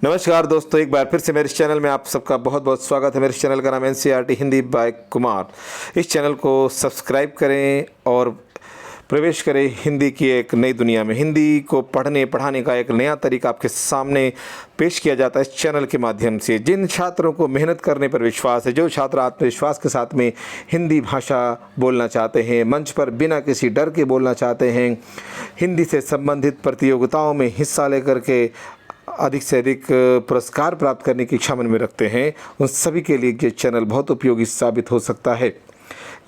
नमस्कार दोस्तों, एक बार फिर से मेरे इस चैनल में आप सबका बहुत बहुत स्वागत है। मेरे इस चैनल का नाम NCERT हिंदी बाय कुमार। इस चैनल को सब्सक्राइब करें और प्रवेश करें हिंदी की एक नई दुनिया में। हिंदी को पढ़ने पढ़ाने का एक नया तरीका आपके सामने पेश किया जाता है इस चैनल के माध्यम से। जिन छात्रों को मेहनत करने पर विश्वास है, जो छात्र आत्मविश्वास के साथ में हिंदी भाषा बोलना चाहते हैं, मंच पर बिना किसी डर के बोलना चाहते हैं, हिंदी से संबंधित प्रतियोगिताओं में हिस्सा लेकर के अधिक से अधिक पुरस्कार प्राप्त करने की इच्छा मन में रखते हैं, उन सभी के लिए ये चैनल बहुत उपयोगी साबित हो सकता है।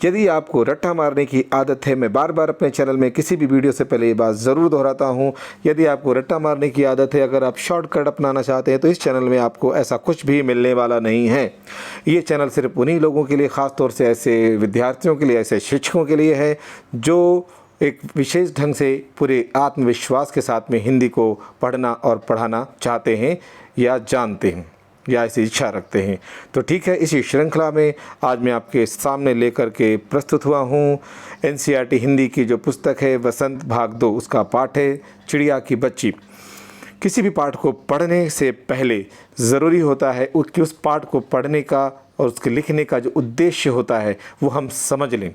यदि आपको रट्टा मारने की आदत है, मैं बार बार अपने चैनल में किसी भी वीडियो से पहले ये बात ज़रूर दोहराता हूँ, यदि आपको रट्टा मारने की आदत है, अगर आप शॉर्टकट अपनाना चाहते हैं तो इस चैनल में आपको ऐसा कुछ भी मिलने वाला नहीं है। ये चैनल सिर्फ उन्हीं लोगों के लिए, ख़ास तौर से ऐसे विद्यार्थियों के लिए, ऐसे शिक्षकों के लिए है जो एक विशेष ढंग से पूरे आत्मविश्वास के साथ में हिंदी को पढ़ना और पढ़ाना चाहते हैं या जानते हैं या ऐसी इच्छा रखते हैं। तो ठीक है, इसी श्रृंखला में आज मैं आपके सामने लेकर के प्रस्तुत हुआ हूँ NCERT हिंदी की जो पुस्तक है वसंत भाग 2, उसका पाठ है चिड़िया की बच्ची। किसी भी पाठ को पढ़ने से पहले ज़रूरी होता है कि उस पाठ को पढ़ने का और उसके लिखने का जो उद्देश्य होता है वो हम समझ लें।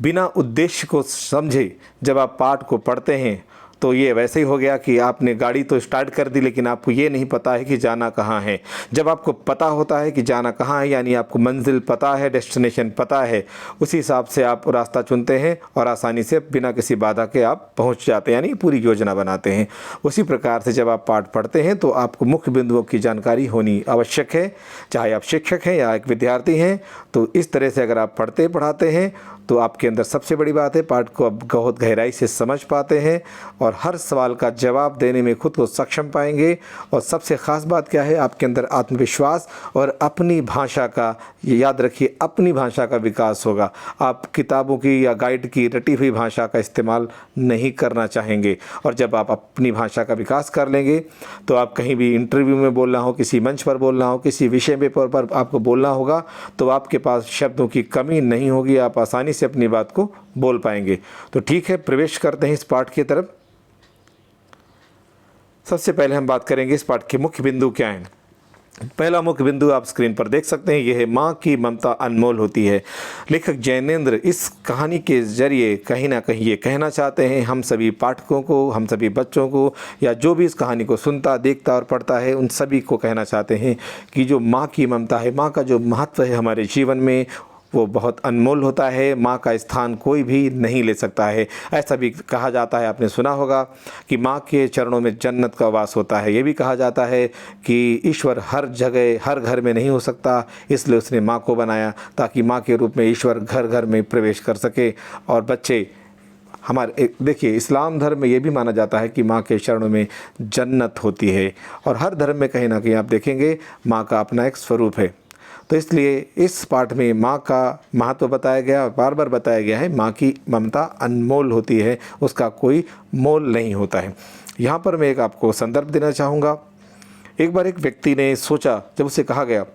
बिना उद्देश्य को समझे जब आप पाठ को पढ़ते हैं तो ये वैसे ही हो गया कि आपने गाड़ी तो स्टार्ट कर दी, लेकिन आपको ये नहीं पता है कि जाना कहाँ है। जब आपको पता होता है कि जाना कहाँ है, यानी आपको मंजिल पता है, डेस्टिनेशन पता है, उसी हिसाब से आप रास्ता चुनते हैं और आसानी से बिना किसी बाधा के आप पहुँच जाते हैं, यानी पूरी योजना बनाते हैं। उसी प्रकार से जब आप पाठ पढ़ते हैं तो आपको मुख्य बिंदुओं की जानकारी होनी आवश्यक है, चाहे आप शिक्षक हैं या एक विद्यार्थी हैं। तो इस तरह से अगर आप पढ़ते पढ़ाते हैं तो आपके अंदर सबसे बड़ी बात है, पाठ को आप बहुत गहराई से समझ पाते हैं और हर सवाल का जवाब देने में खुद को सक्षम पाएंगे। और सबसे ख़ास बात क्या है, आपके अंदर आत्मविश्वास और अपनी भाषा का, ये याद रखिए, अपनी भाषा का विकास होगा। आप किताबों की या गाइड की रटी हुई भाषा का इस्तेमाल नहीं करना चाहेंगे। और जब आप अपनी भाषा का विकास कर लेंगे तो आप कहीं भी इंटरव्यू में बोलना हो, किसी मंच पर बोलना हो, किसी विषय पर आपको बोलना होगा तो आपके पास शब्दों की कमी नहीं होगी, आप आसानी से अपनी बात को बोल पाएंगे। तो ठीक है, प्रवेश करते हैं इस पाठ की तरफ। सबसे पहले हम बात करेंगे इस पाठ के मुख्य बिंदु क्या हैं। पहला मुख्य बिंदु आप स्क्रीन पर देख सकते हैं, यह है माँ की ममता अनमोल होती है। लेखक जैनेंद्र इस कहानी के जरिए कहीं ना कहीं ये कहना चाहते हैं हम सभी पाठकों को, हम सभी बच्चों को, या जो भी इस कहानी को सुनता, देखता और पढ़ता है, उन सभी को कहना चाहते हैं कि जो माँ की ममता है, माँ का जो महत्व है हमारे जीवन में, वो बहुत अनमोल होता है। माँ का स्थान कोई भी नहीं ले सकता है। ऐसा भी कहा जाता है, आपने सुना होगा, कि माँ के चरणों में जन्नत का वास होता है। ये भी कहा जाता है कि ईश्वर हर जगह, हर घर में नहीं हो सकता, इसलिए उसने माँ को बनाया ताकि माँ के रूप में ईश्वर घर घर में प्रवेश कर सके। और बच्चे हमारे, देखिए, इस्लाम धर्म में ये भी माना जाता है कि माँ के चरणों में जन्नत होती है। और हर धर्म में कहीं ना कहीं आप देखेंगे माँ का अपना एक स्वरूप है। तो इसलिए इस पाठ में माँ का महत्व बताया गया और बार बार बताया गया है, माँ की ममता अनमोल होती है, उसका कोई मोल नहीं होता है। यहाँ पर मैं एक आपको संदर्भ देना चाहूँगा। एक बार एक व्यक्ति ने सोचा, जब उसे कहा गया,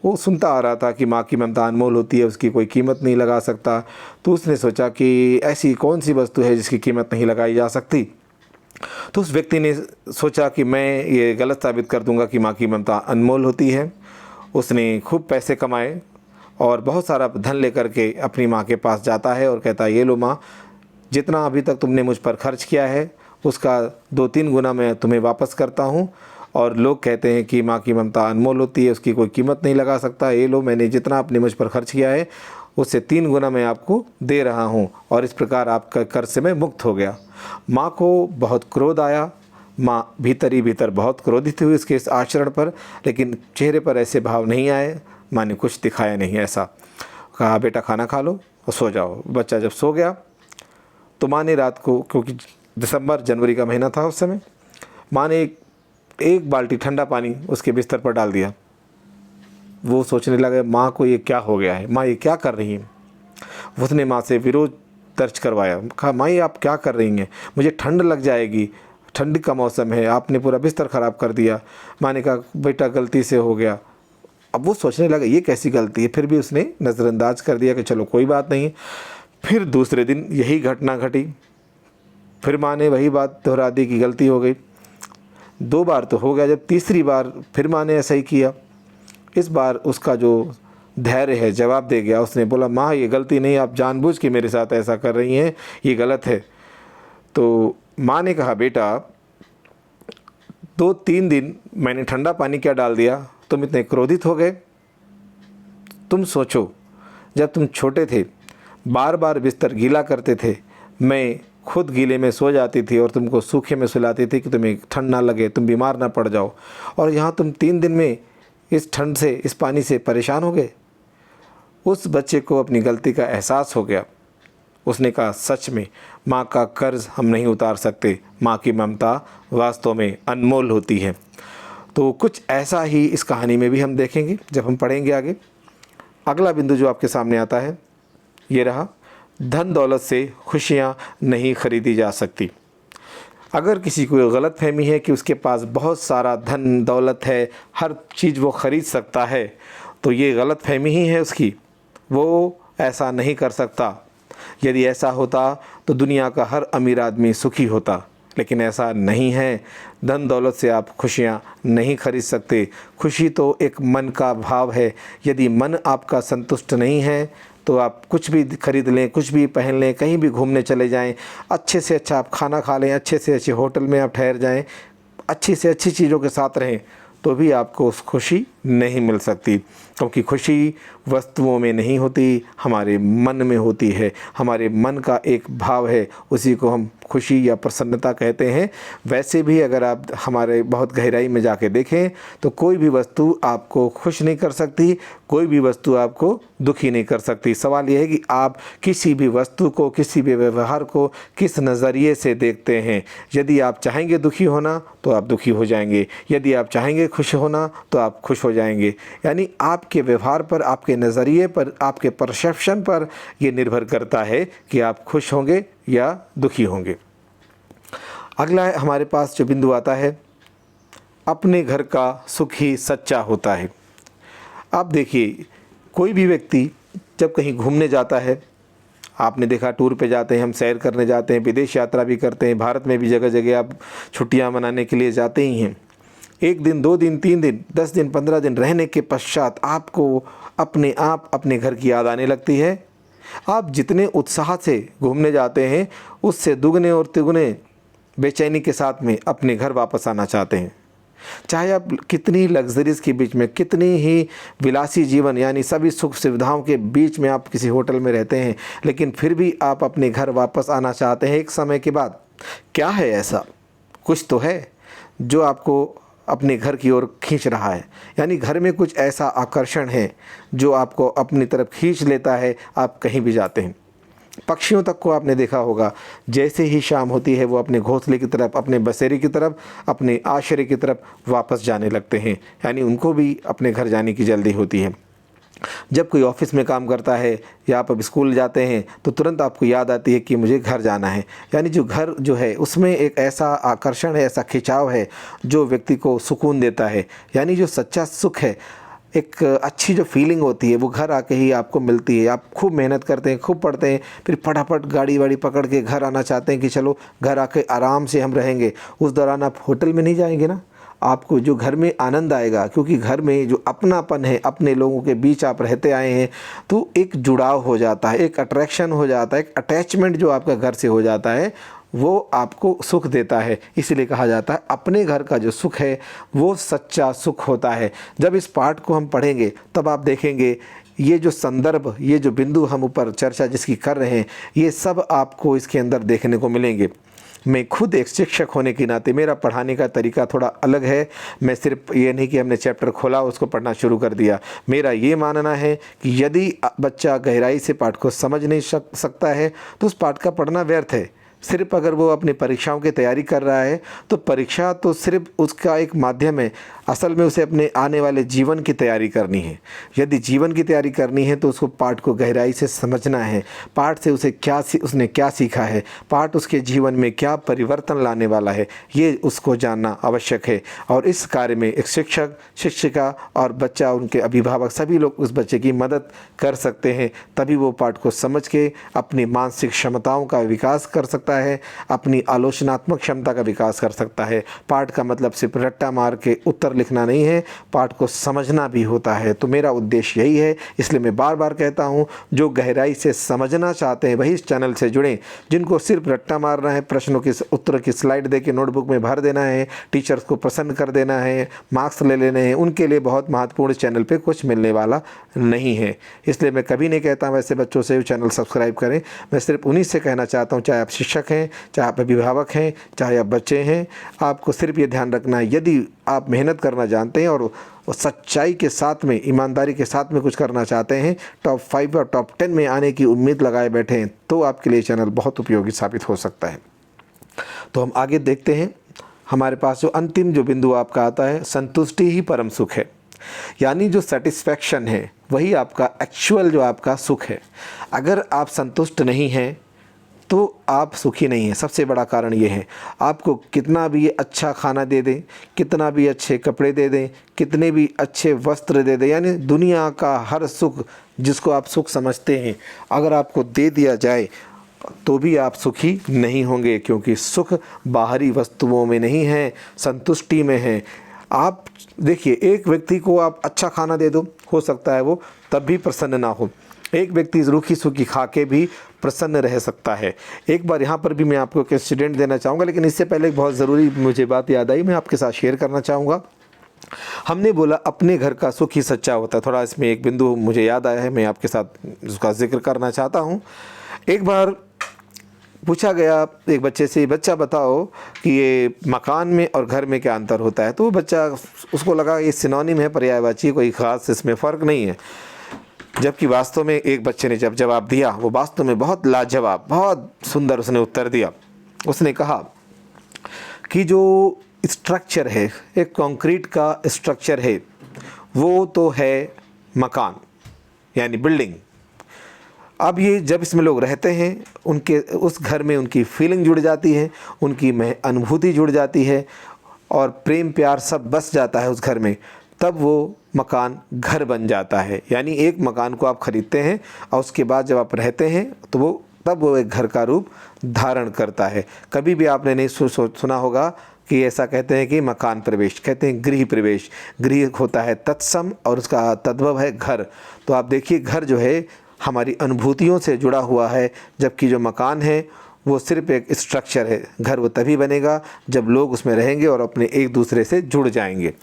वो सुनता आ रहा था कि माँ की ममता अनमोल होती है, उसकी कोई कीमत नहीं लगा सकता, तो उसने सोचा कि ऐसी कौन सी वस्तु है जिसकी कीमत नहीं लगाई जा सकती। तो उस व्यक्ति ने सोचा कि मैं ये गलत साबित कर दूँगा कि माँ की ममता अनमोल होती है। उसने खूब पैसे कमाए और बहुत सारा धन लेकर के अपनी माँ के पास जाता है और कहता है, ये लो माँ, जितना अभी तक तुमने मुझ पर खर्च किया है उसका 2-3 गुना मैं तुम्हें वापस करता हूँ। और लोग कहते हैं कि माँ की ममता अनमोल होती है, उसकी कोई कीमत नहीं लगा सकता। ये लो, मैंने जितना आपने मुझ पर खर्च किया है उससे 3 गुना मैं आपको दे रहा हूँ, और इस प्रकार आपका कर्ज से मैं मुक्त हो गया। माँ को बहुत क्रोध आया। माँ भीतर ही भीतर बहुत क्रोधित हुई इसके इस आचरण पर, लेकिन चेहरे पर ऐसे भाव नहीं आए। माँ ने कुछ दिखाया नहीं। ऐसा कहा, बेटा खाना खा लो और सो जाओ। बच्चा जब सो गया तो माँ ने रात को, क्योंकि दिसंबर जनवरी का महीना था उस समय, माँ ने एक बाल्टी ठंडा पानी उसके बिस्तर पर डाल दिया। वो सोचने लगा, माँ को ये क्या हो गया है, माँ ये क्या कर रही है। उसने माँ से विरोध दर्ज करवाया। कहा, माँ ये आप क्या कर रही हैं, मुझे ठंड लग जाएगी, ठंड का मौसम है, आपने पूरा बिस्तर ख़राब कर दिया। माँ ने कहा, बेटा गलती से हो गया। अब वो सोचने लगा ये कैसी गलती है, फिर भी उसने नज़रअंदाज कर दिया कि चलो कोई बात नहीं। फिर दूसरे दिन यही घटना घटी, फिर माँ ने वही बात दोहरा दी कि गलती हो गई। 2 बार तो हो गया, जब तीसरी बार फिर माँ ने ऐसा ही किया। इस बार उसका जो धैर्य है जवाब दे गया। उसने बोला, माँ ये गलती नहीं, आप जानबूझ के मेरे साथ ऐसा कर रही हैं, ये गलत है। तो माँ ने कहा, बेटा 2-3 दिन मैंने ठंडा पानी क्या डाल दिया, तुम इतने क्रोधित हो गए? तुम सोचो, जब तुम छोटे थे बार बार बिस्तर गीला करते थे, मैं खुद गीले में सो जाती थी और तुमको सूखे में सुलाती थी कि तुम्हें ठंड ना लगे, तुम बीमार ना पड़ जाओ, और यहाँ तुम 3 दिन में इस ठंड से, इस पानी से परेशान हो गए। उस बच्चे को अपनी गलती का एहसास हो गया। उसने कहा, सच में माँ का कर्ज हम नहीं उतार सकते, माँ की ममता वास्तव में अनमोल होती है। तो कुछ ऐसा ही इस कहानी में भी हम देखेंगे जब हम पढ़ेंगे आगे। अगला बिंदु जो आपके सामने आता है ये रहा, धन दौलत से खुशियाँ नहीं खरीदी जा सकती। अगर किसी को गलत फहमी है कि उसके पास बहुत सारा धन दौलत है, हर चीज़ वो ख़रीद सकता है, तो ये गलत फहमी ही है उसकी। वो ऐसा नहीं कर सकता। यदि ऐसा होता तो दुनिया का हर अमीर आदमी सुखी होता, लेकिन ऐसा नहीं है। धन दौलत से आप खुशियाँ नहीं खरीद सकते। खुशी तो एक मन का भाव है। यदि मन आपका संतुष्ट नहीं है तो आप कुछ भी खरीद लें, कुछ भी पहन लें, कहीं भी घूमने चले जाएं, अच्छे से अच्छा आप खाना खा लें, अच्छे से अच्छे होटल में आप ठहर जाएं, अच्छी से अच्छी चीज़ों के साथ रहें, तो भी आपको खुशी नहीं मिल सकती। क्योंकि खुशी वस्तुओं में नहीं होती, हमारे मन में होती है। हमारे मन का एक भाव है, उसी को हम खुशी या प्रसन्नता कहते हैं। वैसे भी अगर आप हमारे बहुत गहराई में जाके देखें तो कोई भी वस्तु आपको खुश नहीं कर सकती, कोई भी वस्तु आपको दुखी नहीं कर सकती। सवाल यह है कि आप किसी भी वस्तु को, किसी भी व्यवहार को किस नज़रिए से देखते हैं। यदि आप चाहेंगे दुखी होना तो आप दुखी हो जाएंगे, यदि आप चाहेंगे खुश होना तो आप खुश हो जाएंगे। यानी आपके व्यवहार पर, आपके नज़रिए पर, आपके परसेप्शन पर ये निर्भर करता है कि आप खुश होंगे या दुखी होंगे। अगला हमारे पास जो बिंदु आता है, अपने घर का सुख ही सच्चा होता है। आप देखिए, कोई भी व्यक्ति जब कहीं घूमने जाता है, आपने देखा टूर पे जाते हैं, हम सैर करने जाते हैं, विदेश यात्रा भी करते हैं, भारत में भी जगह जगह आप छुट्टियां मनाने के लिए जाते ही हैं। 1 दिन, 2 दिन, 3 दिन, 10 दिन, 15 दिन रहने के पश्चात आपको अपने आप अपने घर की याद आने लगती है। आप जितने उत्साह से घूमने जाते हैं, उससे दुगने और तिगुने बेचैनी के साथ में अपने घर वापस आना चाहते हैं। चाहे आप कितनी लग्जरीज के बीच में, कितनी ही विलासी जीवन यानी सभी सुख सुविधाओं के बीच में आप किसी होटल में रहते हैं, लेकिन फिर भी आप अपने घर वापस आना चाहते हैं एक समय के बाद। क्या है ऐसा? कुछ तो है जो आपको अपने घर की ओर खींच रहा है। यानी घर में कुछ ऐसा आकर्षण है जो आपको अपनी तरफ खींच लेता है, आप कहीं भी जाते हैं। पक्षियों तक को आपने देखा होगा, जैसे ही शाम होती है वो अपने घोंसले की तरफ, अपने बसेरे की तरफ, अपने आश्रय की तरफ वापस जाने लगते हैं। यानी उनको भी अपने घर जाने की जल्दी होती है। जब कोई ऑफिस में काम करता है या आप अब स्कूल जाते हैं तो तुरंत आपको याद आती है कि मुझे घर जाना है। यानी जो घर जो है उसमें एक ऐसा आकर्षण है, ऐसा खिंचाव है जो व्यक्ति को सुकून देता है। यानी जो सच्चा सुख है, एक अच्छी जो फीलिंग होती है, वो घर आके ही आपको मिलती है। आप खूब मेहनत करते हैं, खूब पढ़ते हैं, फिर फटाफट गाड़ी वाड़ी पकड़ के घर आना चाहते हैं कि चलो घर आके आराम से हम रहेंगे। उस दौरान आप होटल में नहीं जाएंगे ना, आपको जो घर में आनंद आएगा, क्योंकि घर में जो अपनापन है, अपने लोगों के बीच आप रहते आए हैं, तो एक जुड़ाव हो जाता है, एक अट्रैक्शन हो जाता है, एक अटैचमेंट जो आपका घर से हो जाता है, वो आपको सुख देता है। इसलिए कहा जाता है अपने घर का जो सुख है वो सच्चा सुख होता है। जब इस पाठ को हम पढ़ेंगे तब आप देखेंगे ये जो संदर्भ, ये जो बिंदु हम ऊपर चर्चा जिसकी कर रहे हैं, ये सब आपको इसके अंदर देखने को मिलेंगे। मैं खुद एक शिक्षक होने के नाते मेरा पढ़ाने का तरीका थोड़ा अलग है। मैं सिर्फ ये नहीं कि हमने चैप्टर खोला उसको पढ़ना शुरू कर दिया। मेरा ये मानना है कि यदि बच्चा गहराई से पाठ को समझ नहीं सकता है तो उस पाठ का पढ़ना व्यर्थ है। सिर्फ अगर वो अपनी परीक्षाओं की तैयारी कर रहा है तो परीक्षा तो सिर्फ उसका एक माध्यम है। असल में उसे अपने आने वाले जीवन की तैयारी करनी है। यदि जीवन की तैयारी करनी है तो उसको पाठ को गहराई से समझना है। पाठ से उसने क्या सीखा है, पाठ उसके जीवन में क्या परिवर्तन लाने वाला है, ये उसको जानना आवश्यक है। और इस कार्य में एक शिक्षक, शिक्षिका और बच्चा, उनके अभिभावक, सभी लोग उस बच्चे की मदद कर सकते हैं। तभी वो पाठ को समझ के अपनी मानसिक क्षमताओं का विकास कर सकता है, अपनी आलोचनात्मक क्षमता का विकास कर सकता है। पाठ का मतलब सिर्फ रट्टा मार के उत्तर लिखना नहीं है, पाठ को समझना भी होता है। तो मेरा उद्देश्य यही है, इसलिए मैं बार बार कहता हूँ, जो गहराई से समझना चाहते हैं वही इस चैनल से जुड़ें। जिनको सिर्फ रट्टा मारना है, प्रश्नों की उत्तर की स्लाइड दे के नोटबुक में भर देना है, टीचर्स को प्रसन्न कर देना है, मार्क्स ले लेने हैं, उनके लिए बहुत महत्वपूर्ण चैनल पे कुछ मिलने वाला नहीं है। इसलिए मैं कभी नहीं कहता वैसे बच्चों से चैनल सब्सक्राइब करें। मैं सिर्फ उन्हीं से कहना चाहता हूँ, चाहे आप शिक्षक हैं, चाहे आप अभिभावक हैं, चाहे आप बच्चे हैं, आपको सिर्फ ये ध्यान रखना है, यदि आप मेहनत करना जानते हैं और सच्चाई के साथ में, ईमानदारी के साथ में कुछ करना चाहते हैं, टॉप 5 और टॉप 10 में आने की उम्मीद लगाए बैठे हैं, तो आपके लिए चैनल बहुत उपयोगी साबित हो सकता है। तो हम आगे देखते हैं। हमारे पास जो अंतिम जो बिंदु आपका आता है, संतुष्टि ही परम सुख है। यानी जो सेटिस्फैक्शन है वही आपका एक्चुअल जो आपका सुख है। अगर आप संतुष्ट नहीं हैं तो आप सुखी नहीं हैं। सबसे बड़ा कारण ये है, आपको कितना भी अच्छा खाना दे दें, कितना भी अच्छे कपड़े दे दें, कितने भी अच्छे वस्त्र दे दें, यानी दुनिया का हर सुख जिसको आप सुख समझते हैं अगर आपको दे दिया जाए तो भी आप सुखी नहीं होंगे, क्योंकि सुख बाहरी वस्तुओं में नहीं है, संतुष्टि में है। आप देखिए, एक व्यक्ति को आप अच्छा खाना दे दो, हो सकता है वो तब भी प्रसन्न ना हो। एक व्यक्ति रूखी सूखी खा के भी प्रसन्न रह सकता है। एक बार यहाँ पर भी मैं आपको एक इंसिडेंट देना चाहूँगा, लेकिन इससे पहले एक बहुत ज़रूरी मुझे बात याद आई, मैं आपके साथ शेयर करना चाहूँगा। हमने बोला अपने घर का सुख ही सच्चा होता है। थोड़ा इसमें एक बिंदु मुझे याद आया है, मैं आपके साथ उसका जिक्र करना चाहता हूँ। एक बार पूछा गया एक बच्चे से, बच्चा बताओ कि ये मकान में और घर में क्या अंतर होता है। तो वो बच्चा, उसको लगा ये सिनोनिम है, पर्यायवाची, कोई ख़ास इसमें फ़र्क नहीं है। जबकि वास्तव में एक बच्चे ने जब जवाब दिया, वो वास्तव में बहुत लाजवाब, बहुत सुंदर उसने उत्तर दिया। उसने कहा कि जो स्ट्रक्चर है, एक कंक्रीट का स्ट्रक्चर है, वो तो है मकान यानी बिल्डिंग। अब ये जब इसमें लोग रहते हैं, उनके उस घर में उनकी फीलिंग जुड़ जाती है, उनकी अनुभूति जुड़ जाती है और प्रेम प्यार सब बस जाता है उस घर में, तब वो मकान घर बन जाता है। यानी एक मकान को आप ख़रीदते हैं और उसके बाद जब आप रहते हैं तो तब वो एक घर का रूप धारण करता है। कभी भी आपने नहीं सुना होगा कि ऐसा कहते हैं कि मकान प्रवेश, कहते हैं गृह प्रवेश। गृह होता है तत्सम और उसका तद्भव है घर। तो आप देखिए, घर जो है हमारी अनुभूतियों से जुड़ा हुआ है, जबकि जो मकान है वो सिर्फ एक स्ट्रक्चर है। घर वो तभी बनेगा जब लोग उसमें रहेंगे और अपने एक दूसरे से जुड़ जाएंगे।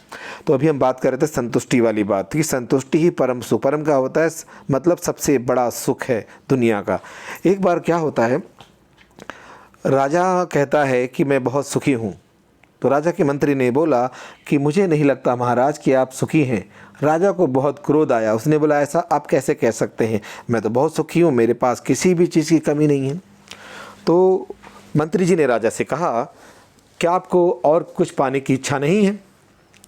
तो अभी हम बात कर रहे थे संतुष्टि वाली बात कि संतुष्टि ही परम सुख। परम का होता है मतलब सबसे बड़ा सुख है दुनिया का। एक बार क्या होता है, राजा कहता है कि मैं बहुत सुखी हूँ। तो राजा के मंत्री ने बोला कि मुझे नहीं लगता महाराज कि आप सुखी हैं। राजा को बहुत क्रोध आया। उसने बोला ऐसा आप कैसे कह सकते हैं, मैं तो बहुत सुखी हूँ, मेरे पास किसी भी चीज़ की कमी नहीं है। तो मंत्री जी ने राजा से कहा क्या आपको और कुछ पाने की इच्छा नहीं है।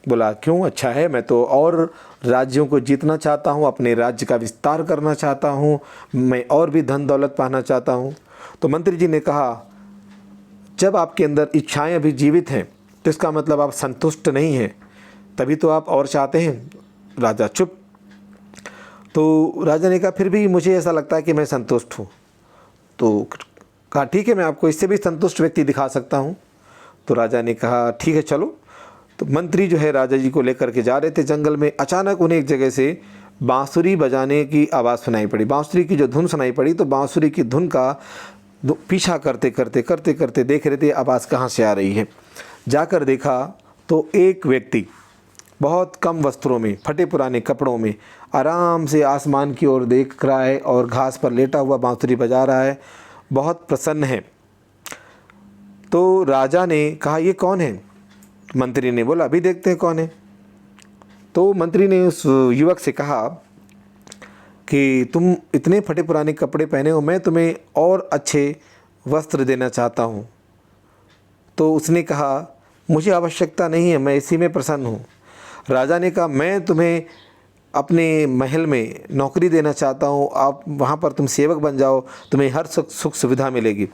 बोला क्यों, अच्छा है, मैं तो और राज्यों को जीतना चाहता हूँ, अपने राज्य का विस्तार करना चाहता हूँ, मैं और भी धन दौलत पाना चाहता हूँ। तो मंत्री जी ने कहा जब आपके अंदर इच्छाएं अभी जीवित हैं तो इसका मतलब आप संतुष्ट नहीं हैं, तभी तो आप और चाहते हैं। राजा चुप। तो राजा ने कहा फिर भी मुझे ऐसा लगता है कि मैं संतुष्ट हूँ। तो कहा ठीक है, मैं आपको इससे भी संतुष्ट व्यक्ति दिखा सकता हूँ। तो राजा ने कहा ठीक है चलो। तो मंत्री जो है राजा जी को लेकर के जा रहे थे जंगल में। अचानक उन्हें एक जगह से बांसुरी बजाने की आवाज़ सुनाई पड़ी। बांसुरी की जो धुन सुनाई पड़ी, तो बांसुरी की धुन का पीछा करते करते देख रहे थे आवाज़ कहाँ से आ रही है। जाकर देखा तो एक व्यक्ति बहुत कम वस्त्रों में, फटे पुराने कपड़ों में आराम से आसमान की ओर देख रहा है और घास पर लेटा हुआ बांसुरी बजा रहा है, बहुत प्रसन्न है। तो राजा ने कहा ये कौन है। मंत्री ने बोला अभी देखते हैं कौन है। तो मंत्री ने उस युवक से कहा कि तुम इतने फटे पुराने कपड़े पहने हो, मैं तुम्हें और अच्छे वस्त्र देना चाहता हूँ। तो उसने कहा मुझे आवश्यकता नहीं है, मैं इसी में प्रसन्न हूँ। राजा ने कहा, मैं तुम्हें अपने महल में नौकरी देना चाहता हूँ, आप वहाँ पर तुम सेवक बन जाओ, तुम्हें हर सुख सुविधा मिलेगी।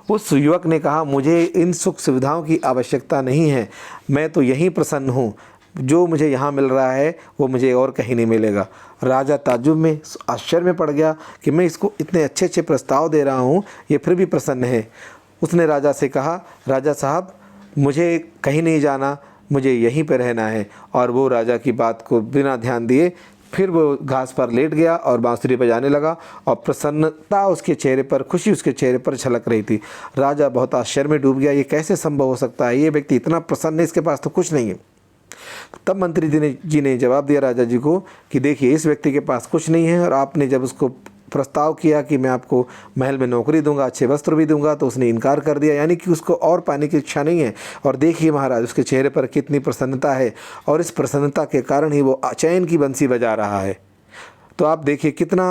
उस युवक ने कहा, मुझे इन सुख सुविधाओं की आवश्यकता नहीं है, मैं तो यहीं प्रसन्न हूँ, जो मुझे यहाँ मिल रहा है वो मुझे और कहीं नहीं मिलेगा। राजा ताज्जुब में, आश्चर्य में पड़ गया कि मैं इसको इतने अच्छे अच्छे प्रस्ताव दे रहा हूँ, ये फिर भी प्रसन्न है। उसने राजा से कहा, राजा साहब मुझे कहीं नहीं जाना, मुझे यहीं पर रहना है। और वो राजा की बात को बिना ध्यान दिए फिर वो घास पर लेट गया और बांसुरी बजाने लगा, और प्रसन्नता उसके चेहरे पर, खुशी उसके चेहरे पर झलक रही थी। राजा बहुत आश्चर्य में डूब गया, ये कैसे संभव हो सकता है, ये व्यक्ति इतना प्रसन्न है, इसके पास तो कुछ नहीं है। तब मंत्री जी ने जवाब दिया राजा जी को कि देखिए, इस व्यक्ति के पास कुछ नहीं है, और आपने जब उसको प्रस्ताव किया कि मैं आपको महल में नौकरी दूंगा, अच्छे वस्त्र भी दूंगा, तो उसने इनकार कर दिया, यानी कि उसको और पाने की इच्छा नहीं है। और देखिए महाराज, उसके चेहरे पर कितनी प्रसन्नता है, और इस प्रसन्नता के कारण ही वो चैन की बंसी बजा रहा है। तो आप देखिए कितना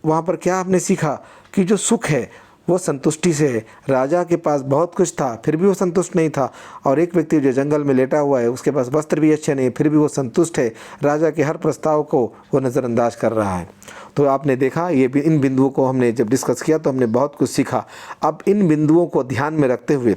वहाँ पर क्या आपने सीखा कि जो सुख है वो संतुष्टि से है। राजा के पास बहुत कुछ था, फिर भी वो संतुष्ट नहीं था, और एक व्यक्ति जो जंगल में लेटा हुआ है, उसके पास वस्त्र भी अच्छे नहीं, फिर भी वो संतुष्ट है। राजा के हर प्रस्ताव को वो नज़रअंदाज कर रहा है। तो आपने देखा, ये इन बिंदुओं को हमने जब डिस्कस किया तो हमने बहुत कुछ सीखा। अब इन बिंदुओं को ध्यान में रखते हुए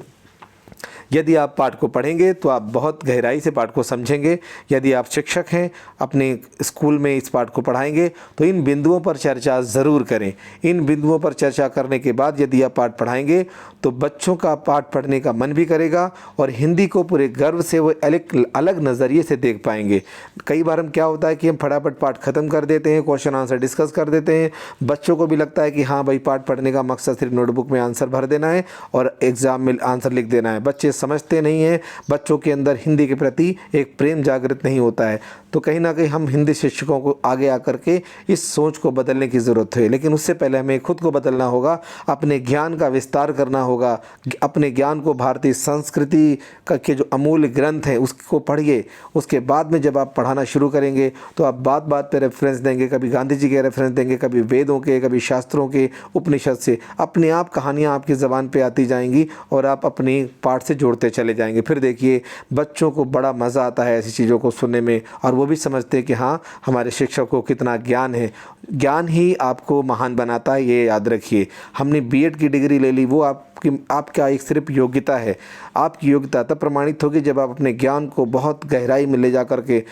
यदि आप पाठ को पढ़ेंगे तो आप बहुत गहराई से पाठ को समझेंगे। यदि आप शिक्षक हैं, अपने स्कूल में इस पाठ को पढ़ाएंगे तो इन बिंदुओं पर चर्चा ज़रूर करें। इन बिंदुओं पर चर्चा करने के बाद यदि आप पाठ पढ़ाएंगे तो बच्चों का पाठ पढ़ने का मन भी करेगा, और हिंदी को पूरे गर्व से वो अलग नज़रिए से देख पाएंगे। कई बार हम क्या होता है कि हम फटाफट पाठ ख़त्म कर देते हैं, क्वेश्चन आंसर डिस्कस कर देते हैं, बच्चों को भी लगता है कि हाँ भाई, पाठ पढ़ने का मकसद सिर्फ नोटबुक में आंसर भर देना है और एग्ज़ाम में आंसर लिख देना है। बच्चे समझते नहीं हैं, बच्चों के अंदर हिंदी के प्रति एक प्रेम जागृत नहीं होता है। तो कहीं ना कहीं हम हिंदी शिक्षकों को आगे आकर के इस सोच को बदलने की ज़रूरत है। लेकिन उससे पहले हमें खुद को बदलना होगा, अपने ज्ञान का विस्तार करना होगा। अपने ज्ञान को भारतीय संस्कृति के जो अमूल्य ग्रंथ हैं उसको पढ़िए। उसके बाद में जब आप पढ़ाना शुरू करेंगे तो आप बात बात पर रेफरेंस देंगे, कभी गांधी जी के रेफरेंस देंगे, कभी वेदों के, कभी शास्त्रों के, उपनिषद से। अपने आप कहानियाँ आपकी ज़बान पे आती जाएंगी और आप अपनी पाठ से जोड़ते चले जाएंगे। फिर देखिए, बच्चों को बड़ा मज़ा आता है ऐसी चीज़ों को सुनने में, और वो भी समझते हैं कि हाँ, हमारे शिक्षक को कितना ज्ञान है। ज्ञान ही आपको महान बनाता है, ये याद रखिए। हमने बीएड की डिग्री ले ली, वो आपका एक सिर्फ योग्यता है। आपकी योग्यता तब प्रमाणित होगी जब आप अपने ज्ञान को बहुत गहराई में ले जा कर के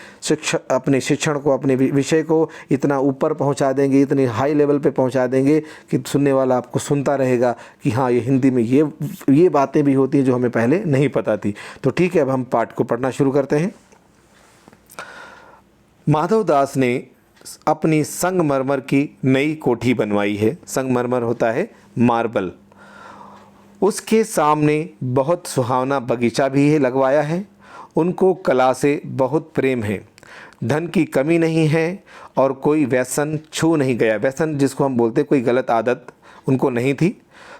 अपने शिक्षण को, अपने विषय को इतना ऊपर पहुंचा देंगे, इतने हाई लेवल पे पहुंचा देंगे कि सुनने वाला आपको सुनता रहेगा कि हाँ, ये हिंदी में ये बातें भी होती हैं जो हमें पहले नहीं पता थी। तो ठीक है, अब हम पाठ को पढ़ना शुरू करते हैं। माधव दास ने अपनी संगमरमर की नई कोठी बनवाई है। संगमरमर होता है मार्बल। उसके सामने बहुत सुहावना बगीचा भी है, लगवाया है। उनको कला से बहुत प्रेम है, धन की कमी नहीं है, और कोई व्यसन छू नहीं गया। व्यसन जिसको हम बोलते, कोई गलत आदत उनको नहीं थी।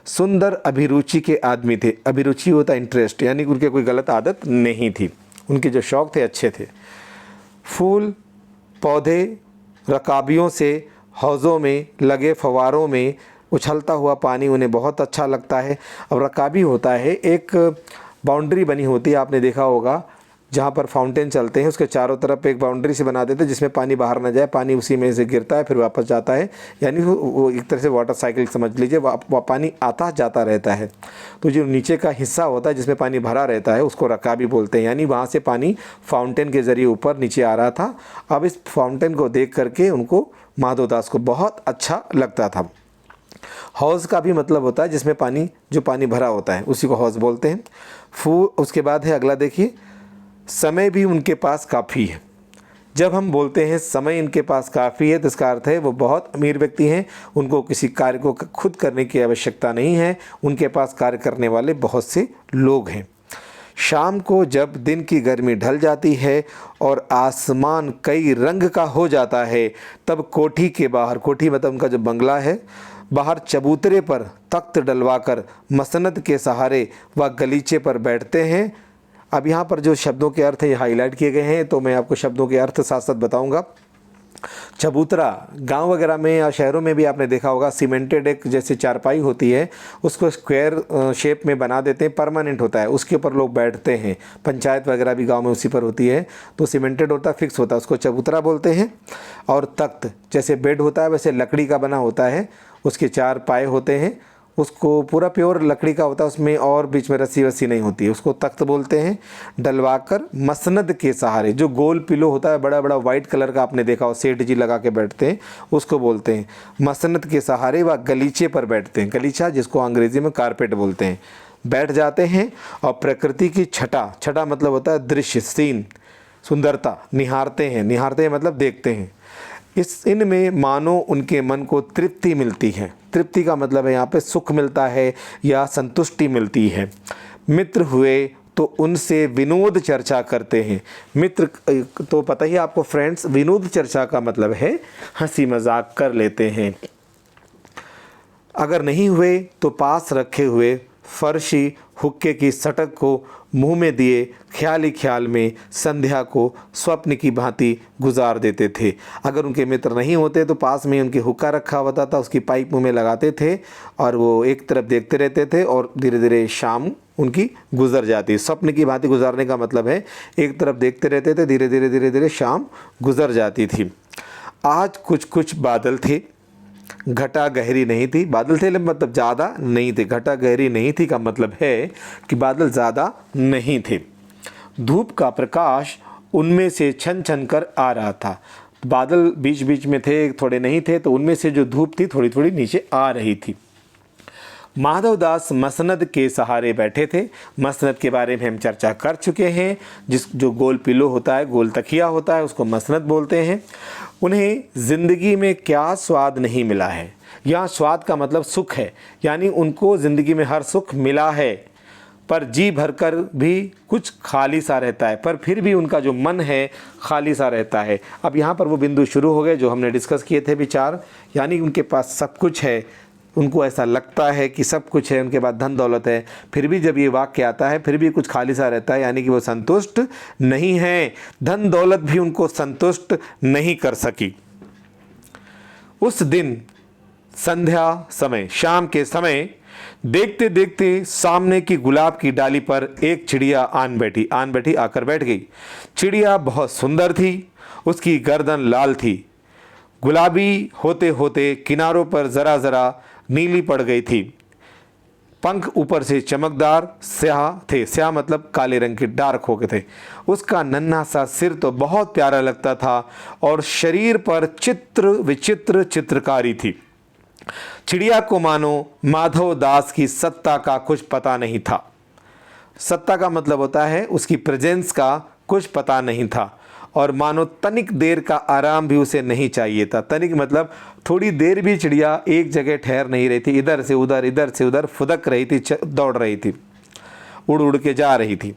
सुंदर अभिरुचि के आदमी थे। अभिरुचि होता इंटरेस्ट, यानी उनके कोई गलत आदत नहीं थी, उनके जो शौक़ थे अच्छे थे। फूल पौधे, रकाबियों से हौज़ों में लगे फव्वारों में उछलता हुआ पानी उन्हें बहुत अच्छा लगता है। अब रकाबी होता है, एक बाउंड्री बनी होती है, आपने देखा होगा, जहाँ पर फाउंटेन चलते हैं उसके चारों तरफ एक बाउंड्री से बना देते हैं जिसमें पानी बाहर ना जाए, पानी उसी में से गिरता है फिर वापस जाता है। यानी वो एक तरह से वाटर साइकिल समझ लीजिए, पानी आता जाता रहता है। तो जो नीचे का हिस्सा होता है जिसमें पानी भरा रहता है उसको रकाबी बोलते हैं। यानी वहाँ से पानी फाउंटेन के ज़रिए ऊपर नीचे आ रहा था। अब इस फाउंटेन को देख करके उनको, माधवदास को, बहुत अच्छा लगता था। हौज़ का भी मतलब होता है जिसमें पानी, जो पानी भरा होता है उसी को हौज़ बोलते हैं। उसके बाद है अगला, देखिए, समय भी उनके पास काफ़ी है। जब हम बोलते हैं समय इनके पास काफ़ी है तो इसका अर्थ है वो बहुत अमीर व्यक्ति हैं, उनको किसी कार्य को खुद करने की आवश्यकता नहीं है, उनके पास कार्य करने वाले बहुत से लोग हैं। शाम को जब दिन की गर्मी ढल जाती है और आसमान कई रंग का हो जाता है, तब कोठी के बाहर, कोठी मतलब उनका जो बंगला है, बाहर चबूतरे पर तख्त डलवाकर मसनद के सहारे वह गलीचे पर बैठते हैं। अब यहाँ पर जो शब्दों के अर्थ हैं ये हाईलाइट किए गए हैं, तो मैं आपको शब्दों के अर्थ साथ साथ बताऊंगा। चबूतरा गांव वगैरह में या शहरों में भी आपने देखा होगा, सीमेंटेड एक जैसे चारपाई होती है, उसको स्क्वायर शेप में बना देते हैं, परमानेंट होता है, उसके ऊपर लोग बैठते हैं। पंचायत वगैरह भी गांव में उसी पर होती है, तो सीमेंटेड होता है, फिक्स होता है, उसको चबूतरा बोलते हैं। और तख्त जैसे बेड होता है वैसे लकड़ी का बना होता है, उसके 4 पाए होते हैं, उसको पूरा प्योर लकड़ी का होता है, उसमें और बीच में रस्सी वस्सी नहीं होती है, उसको तख्त बोलते हैं। डलवाकर मसनद के सहारे, जो गोल पिलो होता है बड़ा बड़ा वाइट कलर का, आपने देखा हो सेठ जी लगा के बैठते हैं, उसको बोलते हैं मसनद के सहारे। व गलीचे पर बैठते हैं, गलीचा जिसको अंग्रेज़ी में कारपेट बोलते हैं, बैठ जाते हैं। और प्रकृति की छटा, छटा मतलब होता है दृश्य, सीन, सुंदरता निहारते हैं, निहारते हैं मतलब देखते हैं। इनमें मानो उनके मन को तृप्ति मिलती है। तृप्ति का मतलब है यहाँ पे सुख मिलता है या संतुष्टि मिलती है। मित्र हुए तो उनसे विनोद चर्चा करते हैं। मित्र तो पता ही आपको फ्रेंड्स, विनोद चर्चा का मतलब है हंसी मजाक कर लेते हैं। अगर नहीं हुए तो पास रखे हुए फर्शी हुक्के की सटक को मुंह में दिए ख्याली ख्याल में संध्या को स्वप्न की भांति गुजार देते थे। अगर उनके मित्र नहीं होते तो पास में उनके हुक्का रखा होता था, उसकी पाइप मुंह में लगाते थे और वो एक तरफ देखते रहते थे और धीरे धीरे शाम उनकी गुजर जाती। स्वप्न की भांति गुजारने का मतलब है एक तरफ देखते रहते थे, धीरे धीरे धीरे धीरे शाम गुजर जाती थी। आज कुछ कुछ बादल थे, घटा गहरी नहीं थी। बादल थे मतलब ज़्यादा नहीं थे, घटा गहरी नहीं थी का मतलब है कि बादल ज़्यादा नहीं थे। धूप का प्रकाश उनमें से छन छन कर आ रहा था। बादल बीच बीच में थे, थोड़े नहीं थे, तो उनमें से जो धूप थी थोड़ी थोड़ी नीचे आ रही थी। माधवदास मसनद के सहारे बैठे थे। मसनद के बारे में हम चर्चा कर चुके हैं, जो गोल पिलो होता है, गोल तकिया होता है, उसको मसनद बोलते हैं। उन्हें ज़िंदगी में क्या स्वाद नहीं मिला है। यहाँ स्वाद का मतलब सुख है, यानी उनको ज़िंदगी में हर सुख मिला है, पर जी भरकर भी कुछ खाली सा रहता है, पर फिर भी उनका जो मन है खाली सा रहता है। अब यहाँ पर वो बिंदु शुरू हो गए जो हमने डिस्कस किए थे विचार, यानी उनके पास सब कुछ है, उनको ऐसा लगता है कि सब कुछ है, उनके पास धन दौलत है, फिर भी जब ये वाक्य आता है फिर भी कुछ खाली सा रहता है, यानी कि वो संतुष्ट नहीं है। धन दौलत भी उनको संतुष्ट नहीं कर सकी। उस दिन संध्या समय, शाम के समय, देखते देखते सामने की गुलाब की डाली पर एक चिड़िया आन बैठी आकर बैठ गई। चिड़िया बहुत सुंदर थी, उसकी गर्दन लाल थी, गुलाबी होते होते किनारों पर ज़रा ज़रा नीली पड़ गई थी। पंख ऊपर से चमकदार स्याह थे, स्याह मतलब काले रंग के, डार्क हो गए थे। उसका नन्हा सा सिर तो बहुत प्यारा लगता था और शरीर पर चित्र विचित्र चित्रकारी थी। चिड़िया को मानो माधव दास की सत्ता का कुछ पता नहीं था। सत्ता का मतलब होता है उसकी प्रेजेंस का कुछ पता नहीं था, और मानो तनिक देर का आराम भी उसे नहीं चाहिए था। तनिक मतलब थोड़ी देर भी चिड़िया एक जगह ठहर नहीं रही थी, इधर से उधर फुदक रही थी, दौड़ रही थी, उड़ उड़ के जा रही थी।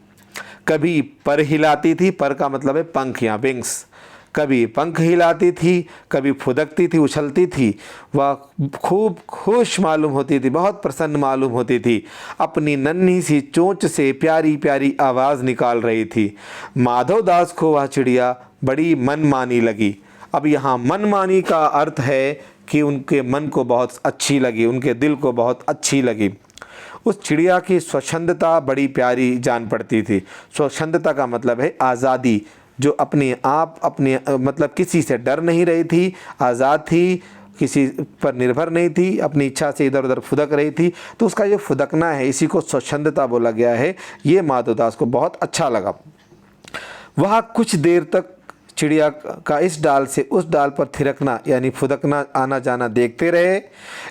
कभी पर हिलाती थी, पर का मतलब है पंख या विंग्स, कभी पंख हिलाती थी, कभी फुदकती थी, उछलती थी। वह खूब खुश मालूम होती थी, बहुत प्रसन्न मालूम होती थी। अपनी नन्ही सी चोंच से प्यारी प्यारी आवाज़ निकाल रही थी। माधवदास को वह चिड़िया बड़ी मनमानी लगी। अब यहाँ मनमानी का अर्थ है कि उनके मन को बहुत अच्छी लगी, उनके दिल को बहुत अच्छी लगी। उस चिड़िया की स्वच्छंदता बड़ी प्यारी जान पड़ती थी। स्वच्छंदता का मतलब है आज़ादी, जो अपने आप मतलब किसी से डर नहीं रही थी, आज़ाद थी, किसी पर निर्भर नहीं थी, अपनी इच्छा से इधर उधर फुदक रही थी। तो उसका जो फुदकना है इसी को स्वच्छंदता बोला गया है। ये माधवदास को बहुत अच्छा लगा। वह कुछ देर तक चिड़िया का इस डाल से उस डाल पर थिरकना यानी फुदकना आना जाना देखते रहे।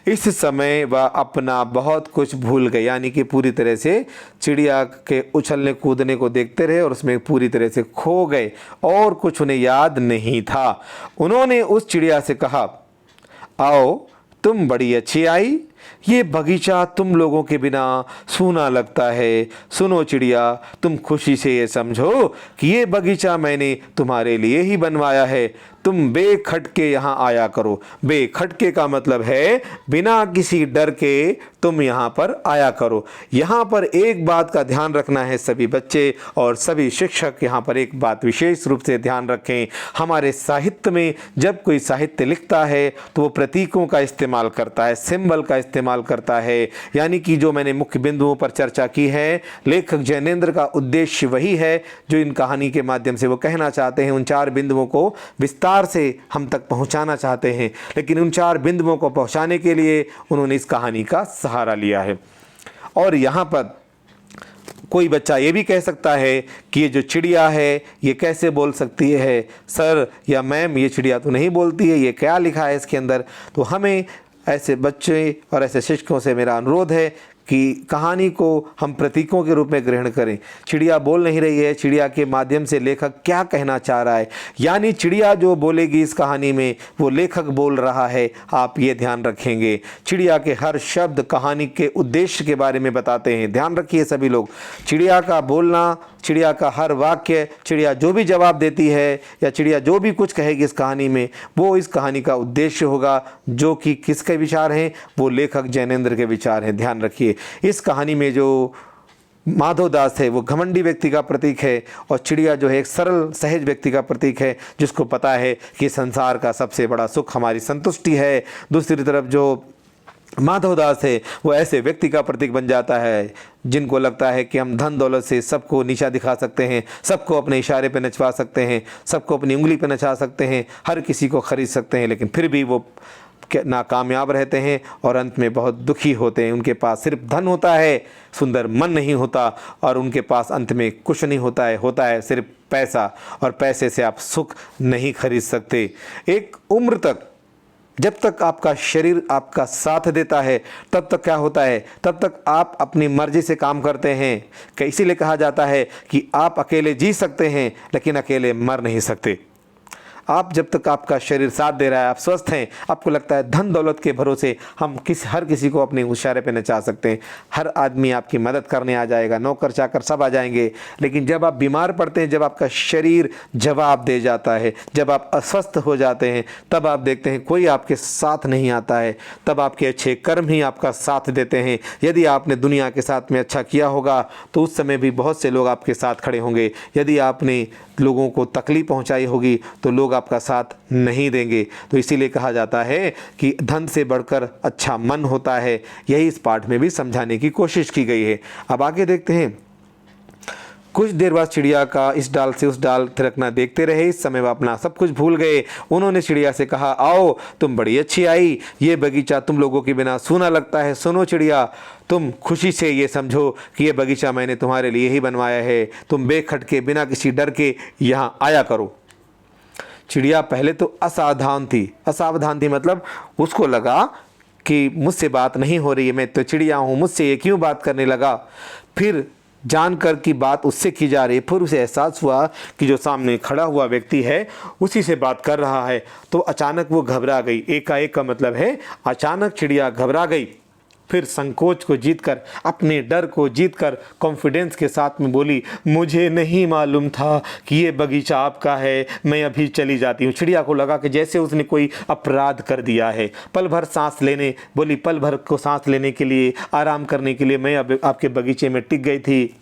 इस समय वह अपना बहुत कुछ भूल गए, यानी कि पूरी तरह से चिड़िया के उछलने कूदने को देखते रहे और उसमें पूरी तरह से खो गए और कुछ उन्हें याद नहीं था। उन्होंने उस चिड़िया से कहा, आओ तुम बड़ी अच्छी आई, ये बगीचा तुम लोगों के बिना सूना लगता है। सुनो चिड़िया, तुम खुशी से ये समझो कि ये बगीचा मैंने तुम्हारे लिए ही बनवाया है। तुम बेखटके यहाँ आया करो। बेखटके का मतलब है बिना किसी डर के तुम यहाँ पर आया करो। यहाँ पर एक बात का ध्यान रखना है सभी बच्चे और सभी शिक्षक, यहाँ पर एक बात विशेष रूप से ध्यान रखें। हमारे साहित्य में जब कोई साहित्य लिखता है तो वो प्रतीकों का इस्तेमाल करता है, सिंबल का इस्तेमाल करता है। यानी कि जो मैंने मुख्य बिंदुओं पर चर्चा की है, लेखक जैनेंद्र का उद्देश्य वही है जो इन कहानी के माध्यम से वो कहना चाहते हैं। उन 4 बिंदुओं को विस्तार से हम तक पहुंचाना चाहते हैं, लेकिन उन 4 बिंदुओं को पहुंचाने के लिए उन्होंने इस कहानी का सहारा लिया है। और यहाँ पर कोई बच्चा ये भी कह सकता है कि ये जो चिड़िया है ये कैसे बोल सकती है सर या मैम, ये चिड़िया तो नहीं बोलती है, ये क्या लिखा है इसके अंदर। तो हमें ऐसे बच्चे और ऐसे शिक्षकों से मेरा अनुरोध है कि कहानी को हम प्रतीकों के रूप में ग्रहण करें। चिड़िया बोल नहीं रही है, चिड़िया के माध्यम से लेखक क्या कहना चाह रहा है, यानी चिड़िया जो बोलेगी इस कहानी में वो लेखक बोल रहा है, आप ये ध्यान रखेंगे। चिड़िया के हर शब्द कहानी के उद्देश्य के बारे में बताते हैं, ध्यान रखिए सभी लोग। चिड़िया का बोलना, चिड़िया का हर वाक्य, चिड़िया जो भी जवाब देती है या चिड़िया जो भी कुछ कहेगी इस कहानी में, वो इस कहानी का उद्देश्य होगा, जो कि किसके विचार हैं, वो लेखक जैनेंद्र के विचार हैं। ध्यान रखिए इस कहानी में जो माधवदास है वो घमंडी व्यक्ति का प्रतीक है और चिड़िया जो है एक सरल सहज व्यक्ति का प्रतीक है, जिसको पता है कि संसार का सबसे बड़ा सुख हमारी संतुष्टि है। दूसरी तरफ जो माधवदास है वो ऐसे व्यक्ति का प्रतीक बन जाता है जिनको लगता है कि हम धन दौलत से सबको नीचा दिखा सकते हैं, सबको अपने इशारे पे नचवा सकते हैं, सबको अपनी उंगली पे नचा सकते हैं, हर किसी को खरीद सकते हैं, लेकिन फिर भी वो नाकामयाब रहते हैं और अंत में बहुत दुखी होते हैं। उनके पास सिर्फ धन होता है, सुंदर मन नहीं होता, और उनके पास अंत में कुछ नहीं होता है सिर्फ पैसा, और पैसे से आप सुख नहीं खरीद सकते। एक उम्र तक जब तक आपका शरीर आपका साथ देता है तब तक क्या होता है, तब तक आप अपनी मर्जी से काम करते हैं। इसीलिए कहा जाता है कि आप अकेले जी सकते हैं लेकिन अकेले मर नहीं सकते। आप जब तक आपका शरीर साथ दे रहा है, आप स्वस्थ हैं, आपको लगता है धन दौलत के भरोसे हम हर किसी को अपने इशारे पे नचा सकते हैं, हर आदमी आपकी मदद करने आ जाएगा, नौकर चाकर सब आ जाएंगे। लेकिन जब आप बीमार पड़ते हैं, जब आपका शरीर जवाब दे जाता है, जब आप अस्वस्थ हो जाते हैं, तब आप देखते हैं कोई आपके साथ नहीं आता है, तब आपके अच्छे कर्म ही आपका साथ देते हैं। यदि आपने दुनिया के साथ में अच्छा किया होगा तो उस समय भी बहुत से लोग आपके साथ खड़े होंगे। यदि आपने लोगों को तकलीफ पहुंचाई होगी तो लोग आपका साथ नहीं देंगे। तो इसीलिए कहा जाता है कि धन से बढ़कर अच्छा मन होता है। यही इस पाठ में भी समझाने की कोशिश की गई है। अब आगे देखते हैं। कुछ देर बाद चिड़िया का इस डाल से उस डाल थिरकना देखते रहे। इस समय वह अपना सब कुछ भूल गए। उन्होंने चिड़िया से कहा, आओ तुम बड़ी अच्छी आई, ये बगीचा तुम लोगों के बिना सूना लगता है। सुनो चिड़िया, तुम खुशी से ये समझो कि ये बगीचा मैंने तुम्हारे लिए ही बनवाया है। तुम बेखटके बिना किसी डर के यहाँ आया करो। चिड़िया पहले तो असावधान थी, मतलब उसको लगा कि मुझसे बात नहीं हो रही है, मैं तो चिड़िया हूँ, मुझसे ये क्यों बात करने लगा। फिर जानकर कि बात उससे की जा रही है, फिर उसे एहसास हुआ कि जो सामने खड़ा हुआ व्यक्ति है उसी से बात कर रहा है। तो अचानक वो घबरा गई। एकाएक का मतलब है अचानक चिड़िया घबरा गई। फिर संकोच को जीतकर, अपने डर को जीतकर कॉन्फिडेंस के साथ में बोली, मुझे नहीं मालूम था कि ये बगीचा आपका है, मैं अभी चली जाती हूँ। चिड़िया को लगा कि जैसे उसने कोई अपराध कर दिया है। पल भर को सांस लेने के लिए, आराम करने के लिए मैं अब आपके बगीचे में टिक गई थी।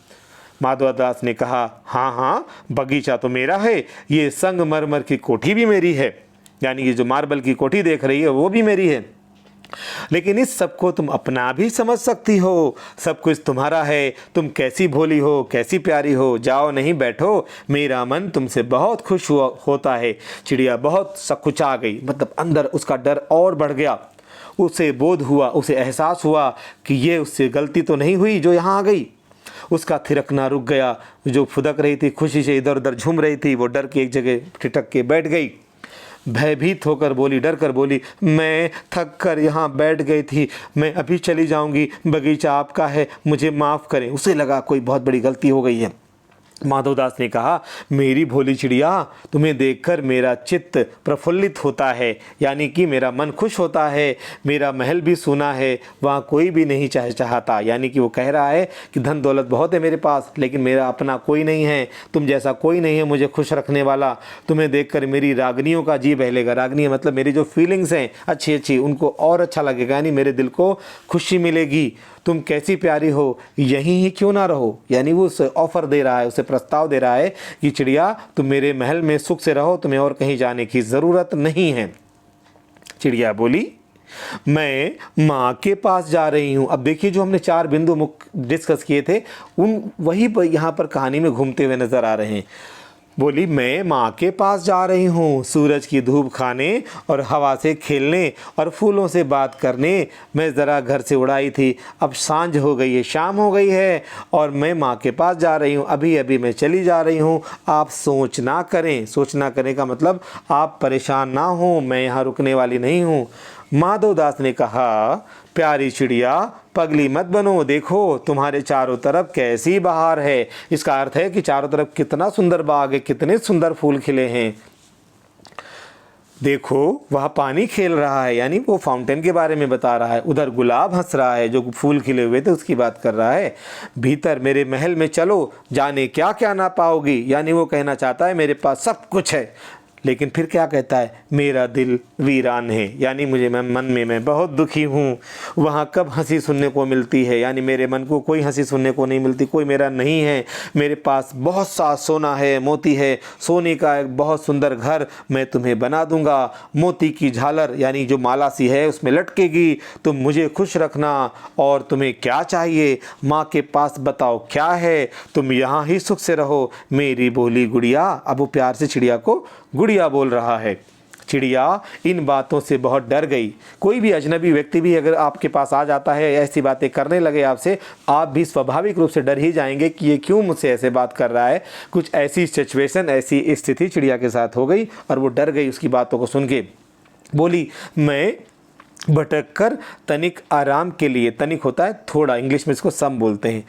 माधवदास ने कहा, हाँ, बगीचा तो मेरा है, ये संगमरमर की कोठी भी मेरी है, यानी ये जो मार्बल की कोठी देख रही है वो भी मेरी है। लेकिन इस सबको तुम अपना भी समझ सकती हो, सब कुछ तुम्हारा है। तुम कैसी भोली हो, कैसी प्यारी हो। जाओ, नहीं बैठो, मेरा मन तुमसे बहुत खुश होता है। चिड़िया बहुत सकुचा गई, मतलब अंदर उसका डर और बढ़ गया। उसे बोध हुआ, उसे एहसास हुआ कि ये उससे गलती तो नहीं हुई जो यहाँ आ गई। उसका थिरकना रुक गया। जो फुदक रही थी, खुशी से इधर उधर झूम रही थी, वो डर के एक जगह ठिठक के बैठ गई। भयभीत होकर बोली, डर कर बोली, मैं थक कर यहाँ बैठ गई थी, मैं अभी चली जाऊँगी, बगीचा आपका है, मुझे माफ़ करें। उसे लगा कोई बहुत बड़ी गलती हो गई है। माधवदास ने कहा, मेरी भोली चिड़िया, तुम्हें देखकर मेरा चित्त प्रफुल्लित होता है, यानी कि मेरा मन खुश होता है। मेरा महल भी सूना है, वहाँ कोई भी नहीं चाहता, यानी कि वो कह रहा है कि धन दौलत बहुत है मेरे पास, लेकिन मेरा अपना कोई नहीं है, तुम जैसा कोई नहीं है मुझे खुश रखने वाला। तुम्हें देखकर मेरी रागनियों का जी बहलेगा। रागनी मतलब मेरी जो फीलिंग्स हैं अच्छी अच्छी, उनको और अच्छा लगेगा, यानी मेरे दिल को खुशी मिलेगी। तुम कैसी प्यारी हो, यहीं ही क्यों ना रहो। यानी वो उसे ऑफर दे रहा है, उसे प्रस्ताव दे रहा है कि चिड़िया तुम मेरे महल में सुख से रहो, तुम्हें और कहीं जाने की ज़रूरत नहीं है। चिड़िया बोली, मैं माँ के पास जा रही हूँ। अब देखिए, जो हमने 4 बिंदु मुख्य डिस्कस किए थे, उन वही पर यहाँ पर कहानी में घूमते हुए नजर आ रहे हैं। बोली, मैं माँ के पास जा रही हूँ, सूरज की धूप खाने और हवा से खेलने और फूलों से बात करने। मैं ज़रा घर से उड़ाई थी, अब सांझ हो गई है, शाम हो गई है और मैं माँ के पास जा रही हूँ, अभी अभी मैं चली जा रही हूँ। आप सोच ना करें। सोच ना करें का मतलब आप परेशान ना हो, मैं यहाँ रुकने वाली नहीं हूँ। माधवदास ने कहा, प्यारी चिड़िया, पगली मत बनो, देखो तुम्हारे चारों तरफ कैसी बहार है। इसका अर्थ है कि चारों तरफ कितना सुंदर बाग है, कितने सुंदर फूल खिले हैं। देखो वह पानी खेल रहा है, यानी वो फाउंटेन के बारे में बता रहा है। उधर गुलाब हंस रहा है, जो फूल खिले हुए थे उसकी बात कर रहा है। भीतर मेरे महल में चलो, जाने क्या क्या ना पाओगी। यानी वो कहना चाहता है मेरे पास सब कुछ है, लेकिन फिर क्या कहता है, मेरा दिल वीरान है, यानी मुझे मन में मैं बहुत दुखी हूँ। वहाँ कब हंसी सुनने को मिलती है, यानी मेरे मन को कोई हंसी सुनने को नहीं मिलती, कोई मेरा नहीं है। मेरे पास बहुत सा सोना है, मोती है, सोने का एक बहुत सुंदर घर मैं तुम्हें बना दूंगा। मोती की झालर यानी जो माला सी है उसमें लटकेगी। तुम मुझे खुश रखना। और तुम्हें क्या चाहिए, माँ के पास बताओ क्या है, तुम यहाँ ही सुख से रहो मेरी भोली गुड़िया। अब वो प्यार से चिड़िया को गुड़िया बोल रहा है। चिड़िया इन बातों से बहुत डर गई। कोई भी अजनबी व्यक्ति भी अगर आपके पास आ जाता है, ऐसी बातें करने लगे आपसे, आप भी स्वाभाविक रूप से डर ही जाएंगे कि ये क्यों मुझसे ऐसे बात कर रहा है। कुछ ऐसी सिचुएशन, ऐसी स्थिति चिड़िया के साथ हो गई और वो डर गई उसकी बातों को सुन के। बोली, मैं भटक कर तनिक आराम के लिए, तनिक होता है थोड़ा, इंग्लिश में इसको सम बोलते हैं,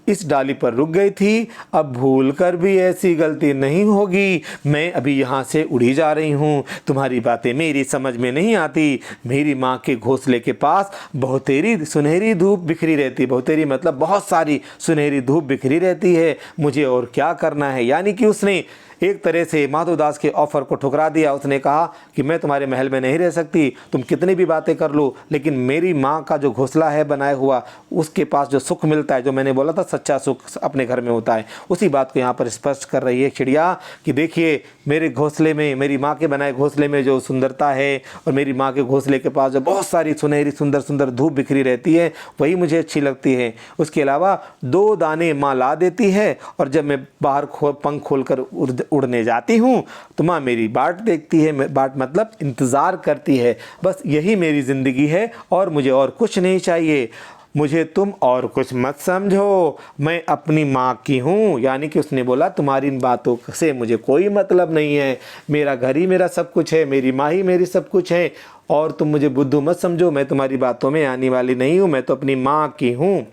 इस डाली पर रुक गई थी। अब भूल कर भी ऐसी गलती नहीं होगी। मैं अभी यहाँ से उड़ी जा रही हूँ। तुम्हारी बातें मेरी समझ में नहीं आती। मेरी माँ के घोंसले के पास बहुतेरी सुनहरी धूप बिखरी रहती। बहुतेरी मतलब बहुत सारी सुनहरी धूप बिखरी रहती है। मुझे और क्या करना है। यानी कि उसने एक तरह से माधवदास के ऑफर को ठुकरा दिया। उसने कहा कि मैं तुम्हारे महल में नहीं रह सकती, तुम कितनी भी बातें कर लो, लेकिन मेरी माँ का जो घोंसला है बनाया हुआ, उसके पास जो सुख मिलता है, जो मैंने बोला था सच्चा सुख अपने घर में होता है, उसी बात को यहाँ पर स्पष्ट कर रही है चिड़िया कि देखिए मेरे घोंसले में, मेरी माँ के बनाए घोंसले में जो सुंदरता है और मेरी माँ के घोंसले के पास जो बहुत सारी सुनहरी सुंदर सुंदर धूप बिखरी रहती है, वही मुझे अच्छी लगती है। उसके अलावा 2 दाने माँ ला देती है और जब मैं बाहर पंख खोलकर उड़ने जाती हूँ तो माँ मेरी बाट देखती है। बाट मतलब इंतज़ार करती है। बस यही मेरी ज़िंदगी है और मुझे और कुछ नहीं चाहिए। मुझे तुम और कुछ मत समझो, मैं अपनी माँ की हूँ। यानी कि उसने बोला तुम्हारी इन बातों से मुझे कोई मतलब नहीं है, मेरा घर ही मेरा सब कुछ है, मेरी माँ ही मेरी सब कुछ है, और तुम मुझे बुद्धू मत समझो, मैं तुम्हारी बातों में आने वाली नहीं हूँ, मैं तो अपनी माँ की हूँ।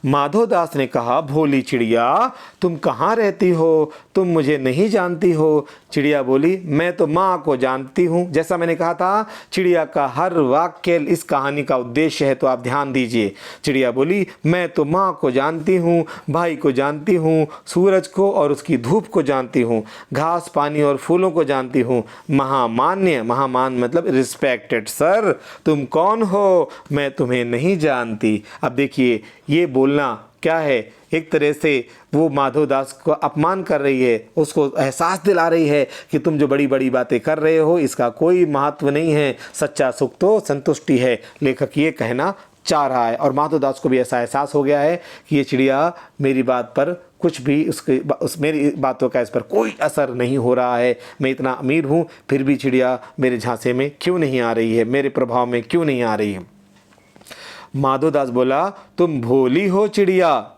माधवदास ने कहा, भोली चिड़िया तुम कहाँ रहती हो, तुम मुझे नहीं जानती हो। चिड़िया बोली, मैं तो माँ को जानती हूँ। जैसा मैंने कहा था, चिड़िया का हर वाक्य इस कहानी का उद्देश्य है, तो आप ध्यान दीजिए। चिड़िया बोली, मैं तो माँ को जानती हूँ, भाई को जानती हूँ, सूरज को और उसकी धूप को जानती हूँ, घास पानी और फूलों को जानती हूँ। महामान्य, महामान मतलब रिस्पेक्टेड सर, तुम कौन हो, मैं तुम्हें नहीं जानती। अब देखिए ये बोलना क्या है, एक तरह से वो माधवदास को अपमान कर रही है, उसको एहसास दिला रही है कि तुम जो बड़ी बड़ी बातें कर रहे हो इसका कोई महत्व नहीं है, सच्चा सुख तो संतुष्टि है। लेखक ये कहना चाह रहा है और माधवदास को भी ऐसा एहसास हो गया है कि ये चिड़िया मेरी बात पर कुछ भी मेरी बातों का इस पर कोई असर नहीं हो रहा है। मैं इतना अमीर हूँ फिर भी चिड़िया मेरे झांसे में क्यों नहीं आ रही है, मेरे प्रभाव में क्यों नहीं आ रही है। माधवदास बोला, तुम भोली हो चिड़िया,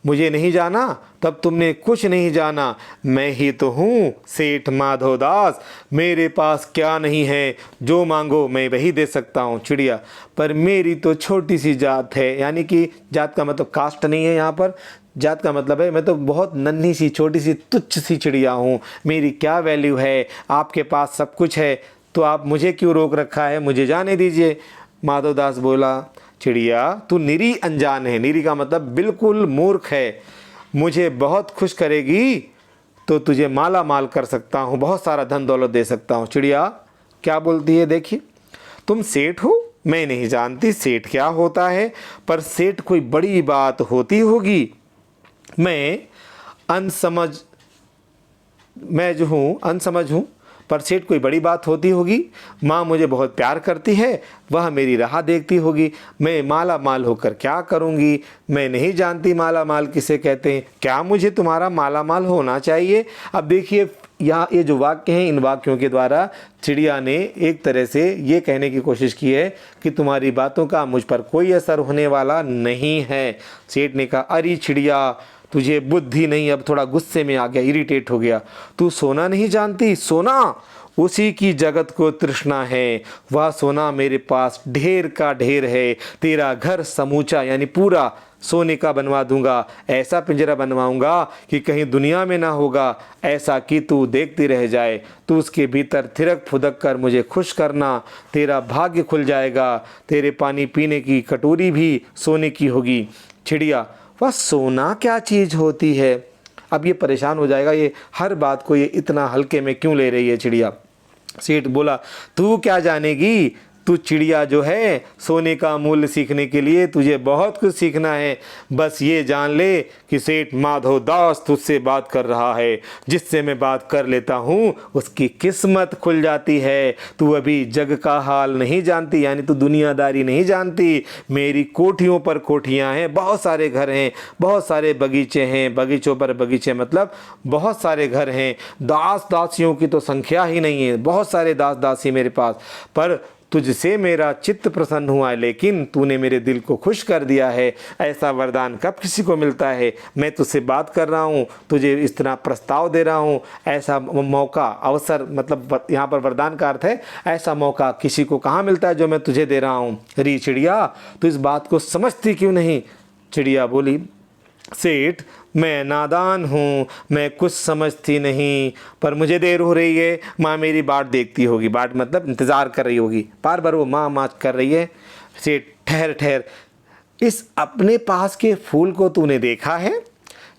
मुझे नहीं जाना तब तुमने कुछ नहीं जाना। मैं ही तो हूँ सेठ माधवदास, मेरे पास क्या नहीं है, जो मांगो मैं वही दे सकता हूँ। चिड़िया, पर मेरी तो छोटी सी जात है, यानी कि जात का मतलब कास्ट नहीं है यहाँ पर, जात का मतलब है मैं तो बहुत नन्ही सी छोटी सी तुच्छ सी चिड़िया हूँ, मेरी क्या वैल्यू है, आपके पास सब कुछ है तो आप मुझे क्यों रोक रखा है, मुझे जाने दीजिए। माधवदास बोला, चिड़िया तू निरी अनजान है, निरी का मतलब बिल्कुल मूर्ख है, मुझे बहुत खुश करेगी तो तुझे माला माल कर सकता हूँ, बहुत सारा धन दौलत दे सकता हूँ। चिड़िया क्या बोलती है देखिए, तुम सेठ हो, मैं नहीं जानती सेठ क्या होता है, पर सेठ कोई बड़ी बात होती होगी। मैं जो हूँ अनसमझ हूँ, पर सेठ कोई बड़ी बात होती होगी। माँ मुझे बहुत प्यार करती है, वह मेरी राह देखती होगी, मैं माला माल होकर क्या करूँगी, मैं नहीं जानती माला माल किसे कहते हैं, क्या मुझे तुम्हारा माला माल होना चाहिए। अब देखिए यहाँ ये जो वाक्य हैं, इन वाक्यों के द्वारा चिड़िया ने एक तरह से ये कहने की कोशिश की है कि तुम्हारी बातों का मुझ पर कोई असर होने वाला नहीं है। सेठ ने कहा, अरे चिड़िया तुझे बुद्धि नहीं, अब थोड़ा गुस्से में आ गया, इरिटेट हो गया। तू सोना नहीं जानती, सोना उसी की जगत को तृष्णा है, वह सोना मेरे पास ढेर का ढेर है, तेरा घर समूचा यानी पूरा सोने का बनवा दूंगा, ऐसा पिंजरा बनवाऊंगा कि कहीं दुनिया में ना होगा, ऐसा कि तू देखती रह जाए, तू उसके भीतर थिरक फुदक कर मुझे खुश करना, तेरा भाग्य खुल जाएगा, तेरे पानी पीने की कटोरी भी सोने की होगी। चिड़िया, वह सोना क्या चीज़ होती है। अब ये परेशान हो जाएगा, ये हर बात को ये इतना हल्के में क्यों ले रही है चिड़िया। सेठ बोला, तू क्या जानेगी, तू चिड़िया जो है, सोने का मूल्य सीखने के लिए तुझे बहुत कुछ सीखना है। बस ये जान ले कि सेठ माधव दास तुझसे बात कर रहा है, जिससे मैं बात कर लेता हूँ उसकी किस्मत खुल जाती है। तू अभी जग का हाल नहीं जानती, यानी तू दुनियादारी नहीं जानती। मेरी कोठियों पर कोठियाँ हैं, बहुत सारे घर हैं, बहुत सारे बगीचे हैं, बगीचों पर बगीचे मतलब बहुत सारे घर हैं, दास दासियों की तो संख्या ही नहीं है, बहुत सारे दास दासी मेरे पास। पर तुझसे मेरा चित्त प्रसन्न हुआ है, लेकिन तूने मेरे दिल को खुश कर दिया है। ऐसा वरदान कब किसी को मिलता है। मैं तुझसे बात कर रहा हूँ, तुझे इस तरह प्रस्ताव दे रहा हूँ, ऐसा मौका अवसर मतलब यहाँ पर वरदान का अर्थ है ऐसा मौका किसी को कहाँ मिलता है जो मैं तुझे दे रहा हूँ। अरे चिड़िया तू इस बात को समझती क्यों नहीं। चिड़िया बोली, सेठ मैं नादान हूँ, मैं कुछ समझती नहीं, पर मुझे देर हो रही है, माँ मेरी बाट देखती होगी, बाट मतलब इंतज़ार कर रही होगी, बार बार वो माँ माँ कर रही है। सेठ, ठहर ठहर, इस अपने पास के फूल को तूने देखा है,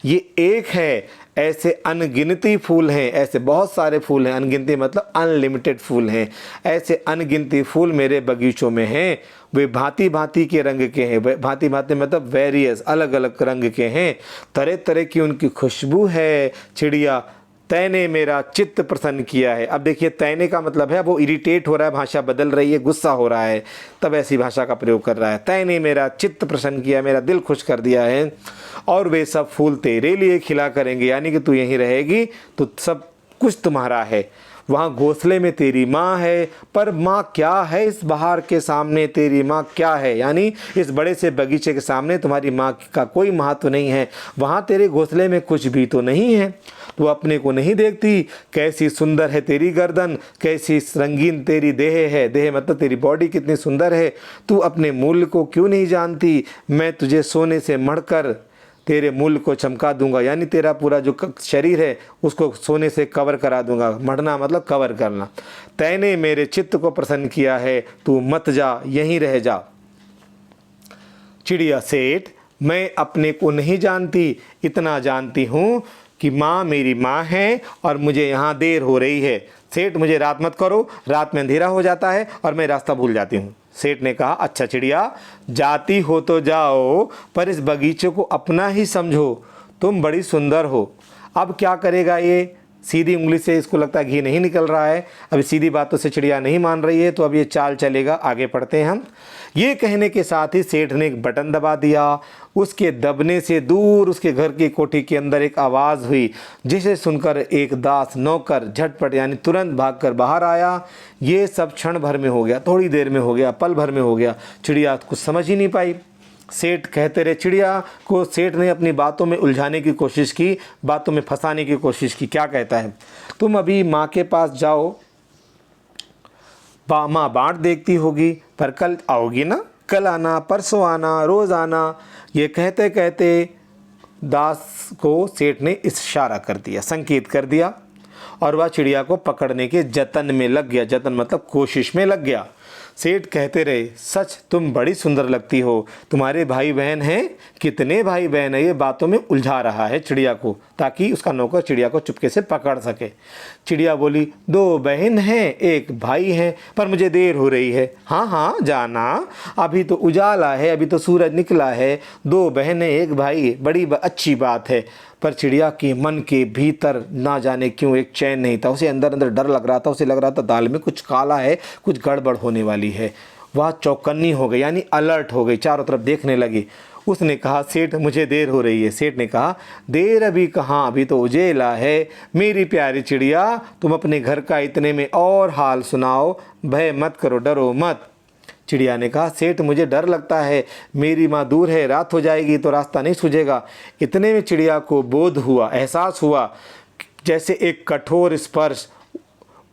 ये एक है, ऐसे अनगिनती फूल हैं, ऐसे बहुत सारे फूल हैं, अनगिनती मतलब अनलिमिटेड फूल हैं, ऐसे अनगिनती फूल मेरे बगीचों में हैं। वे भांति भांति के रंग के हैं, भांति भांति मतलब वेरियस अलग अलग रंग के हैं, तरह तरह की उनकी खुशबू है। चिड़िया, तैने मेरा चित्त प्रसन्न किया है। अब देखिए तैने का मतलब है वो इरिटेट हो रहा है, भाषा बदल रही है, गुस्सा हो रहा है, तब ऐसी भाषा का प्रयोग कर रहा है। तैने मेरा चित्त प्रसन्न किया, मेरा दिल खुश कर दिया है, और वे सब फूल तेरे लिए खिला करेंगे, यानी कि तू यहीं रहेगी तो सब कुछ तुम्हारा है। वहाँ घोंसले में तेरी माँ है, पर माँ क्या है इस बहार के सामने, तेरी माँ क्या है, यानी इस बड़े से बगीचे के सामने तुम्हारी माँ का कोई महत्व नहीं है। वहाँ तेरे घोंसले में कुछ भी तो नहीं है, तू अपने को नहीं देखती, कैसी सुंदर है तेरी गर्दन, कैसी रंगीन तेरी देह है, देह मतलब तेरी बॉडी कितनी सुंदर है, तू अपने मूल्य को क्यों नहीं जानती। मैं तुझे सोने से मढ़कर तेरे मूल्य को चमका दूंगा, यानी तेरा पूरा जो शरीर है उसको सोने से कवर करा दूंगा। मढ़ना मतलब कवर करना। तैने मेरे चित्त को प्रसन्न किया है, तू मत जा, यहीं रह जा। चिड़िया, सेठ मैं अपने को नहीं जानती, इतना जानती हूँ कि माँ मेरी माँ है और मुझे यहाँ देर हो रही है। सेठ मुझे रात मत करो, रात में अंधेरा हो जाता है और मैं रास्ता भूल जाती हूँ। सेठ ने कहा, अच्छा चिड़िया जाती हो तो जाओ, पर इस बगीचे को अपना ही समझो, तुम बड़ी सुंदर हो। अब क्या करेगा ये, सीधी उंगली से इसको लगता है घी नहीं निकल रहा है, अभी सीधी बातों से चिड़िया नहीं मान रही है, तो अब ये चाल चलेगा। आगे पढ़ते हैं हम। ये कहने के साथ ही सेठ ने एक बटन दबा दिया, उसके दबने से दूर उसके घर की कोठी के अंदर एक आवाज़ हुई, जिसे सुनकर एक दास नौकर झटपट यानी तुरंत भागकर बाहर आया। ये सब क्षण भर में हो गया, थोड़ी देर में हो गया, पल भर में हो गया। चिड़िया कुछ समझ ही नहीं पाई। सेठ कहते रहे, चिड़िया को सेठ ने अपनी बातों में उलझाने की कोशिश की, बातों में फंसाने की कोशिश की। क्या कहता है, तुम अभी माँ के पास जाओ, माँ बाट देखती होगी, पर कल आओगी ना, कल आना, परसों आना, रोज़ आना। ये कहते कहते दास को सेठ ने इशारा कर दिया, संकेत कर दिया, और वह चिड़िया को पकड़ने के जतन में लग गया। जतन मतलब कोशिश में लग गया। सेठ कहते रहे, सच तुम बड़ी सुंदर लगती हो। तुम्हारे भाई बहन हैं? कितने भाई बहन हैं? ये बातों में उलझा रहा है चिड़िया को, ताकि उसका नौकर चिड़िया को चुपके से पकड़ सके। चिड़िया बोली, 2 बहन हैं, 1 भाई है, पर मुझे देर हो रही है। हाँ हाँ जाना, अभी तो उजाला है, अभी तो सूरज निकला है। 2 बहनें 1 भाई, बड़ी अच्छी बात है। पर चिड़िया के मन के भीतर ना जाने क्यों एक चैन नहीं था। उसे अंदर अंदर डर लग रहा था। उसे लग रहा था दाल में कुछ काला है, कुछ गड़बड़ होने वाली है। वह चौकन्नी हो गई, यानी अलर्ट हो गई, चारों तरफ देखने लगी। उसने कहा, सेठ मुझे देर हो रही है। सेठ ने कहा, देर अभी कहाँ, अभी तो उजेला है। मेरी प्यारी चिड़िया, तुम अपने घर का इतने में और हाल सुनाओ। भय मत करो, डरो मत। चिड़िया ने कहा, सेठ मुझे डर लगता है, मेरी माँ दूर है, रात हो जाएगी तो रास्ता नहीं सूझेगा। इतने में चिड़िया को बोध हुआ, एहसास हुआ, जैसे एक कठोर स्पर्श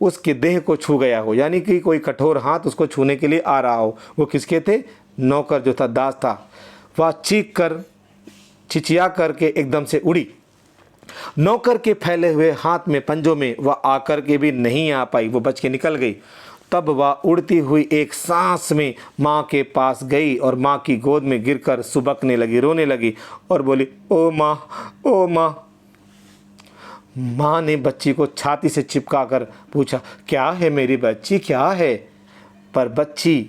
उसके देह को छू गया हो, यानी कि कोई कठोर हाथ उसको छूने के लिए आ रहा हो। वो किसके थे? नौकर जो था, दास था। वह चीख कर, चिचिया करके एकदम से उड़ी। नौकर के फैले हुए हाथ में, पंजों में वह आकर के भी नहीं आ पाई, वो बच के निकल गई। तब वह उड़ती हुई एक सांस में माँ के पास गई और माँ की गोद में गिरकर सुबकने लगी, रोने लगी और बोली, ओ माँ, ओ माँ। माँ ने बच्ची को छाती से चिपका कर पूछा, क्या है मेरी बच्ची, क्या है? पर बच्ची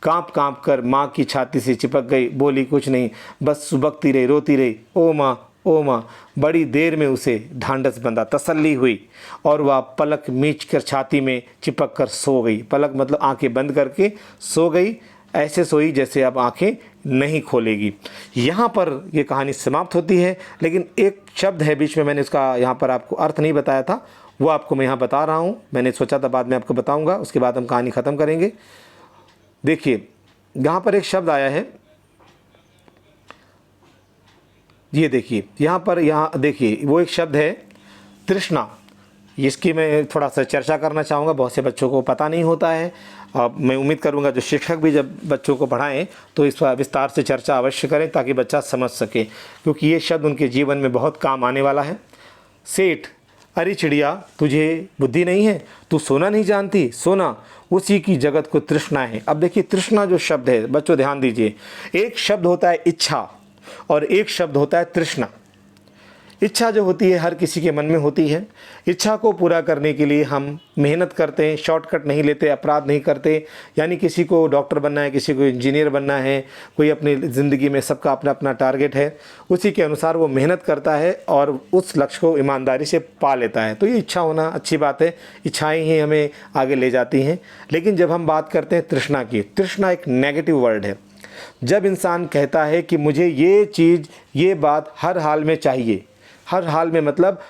कांप कांप कर माँ की छाती से चिपक गई, बोली कुछ नहीं, बस सुबकती रही, रोती रही, ओ माँ, ओ माँ। बड़ी देर में उसे ढांढस बंधा, तसल्ली हुई, और वह पलक मीच कर छाती में चिपक कर सो गई। पलक मतलब आंखें बंद करके सो गई, ऐसे सोई जैसे अब आंखें नहीं खोलेगी। यहाँ पर ये कहानी समाप्त होती है, लेकिन एक शब्द है बीच में, मैंने उसका यहाँ पर आपको अर्थ नहीं बताया था, वो आपको मैं यहाँ बता रहा हूँ। मैंने सोचा था बाद में आपको बताऊँगा, उसके बाद हम कहानी ख़त्म करेंगे। देखिए यहाँ पर एक शब्द आया है, ये देखिए यहाँ पर, यहाँ देखिए वो एक शब्द है तृष्णा। इसकी मैं थोड़ा सा चर्चा करना चाहूँगा, बहुत से बच्चों को पता नहीं होता है। मैं उम्मीद करूँगा जो शिक्षक भी जब बच्चों को पढ़ाएं तो इस पर विस्तार से चर्चा अवश्य करें, ताकि बच्चा समझ सके, क्योंकि ये शब्द उनके जीवन में बहुत काम आने वाला है। सेठ, अरे चिड़िया, तुझे बुद्धि नहीं है? तू सोना नहीं जानती? सोना उसी की जगत को तृष्णा है। अब देखिए तृष्णा जो शब्द है, बच्चों ध्यान दीजिए, एक शब्द होता है इच्छा और एक शब्द होता है तृष्णा। इच्छा जो होती है हर किसी के मन में होती है। इच्छा को पूरा करने के लिए हम मेहनत करते हैं, शॉर्टकट नहीं लेते, अपराध नहीं करते। यानी किसी को डॉक्टर बनना है, किसी को इंजीनियर बनना है, कोई अपनी ज़िंदगी में सबका अपना अपना टारगेट है, उसी के अनुसार वो मेहनत करता है और उस लक्ष्य को ईमानदारी से पा लेता है। तो ये इच्छा होना अच्छी बात है, इच्छाएँ ही हमें आगे ले जाती हैं। लेकिन जब हम बात करते हैं तृष्णा की, तृष्णा एक नेगेटिव वर्ड है। जब इंसान कहता है कि मुझे ये चीज़, ये बात हर हाल में चाहिए, हर हाल में मतलब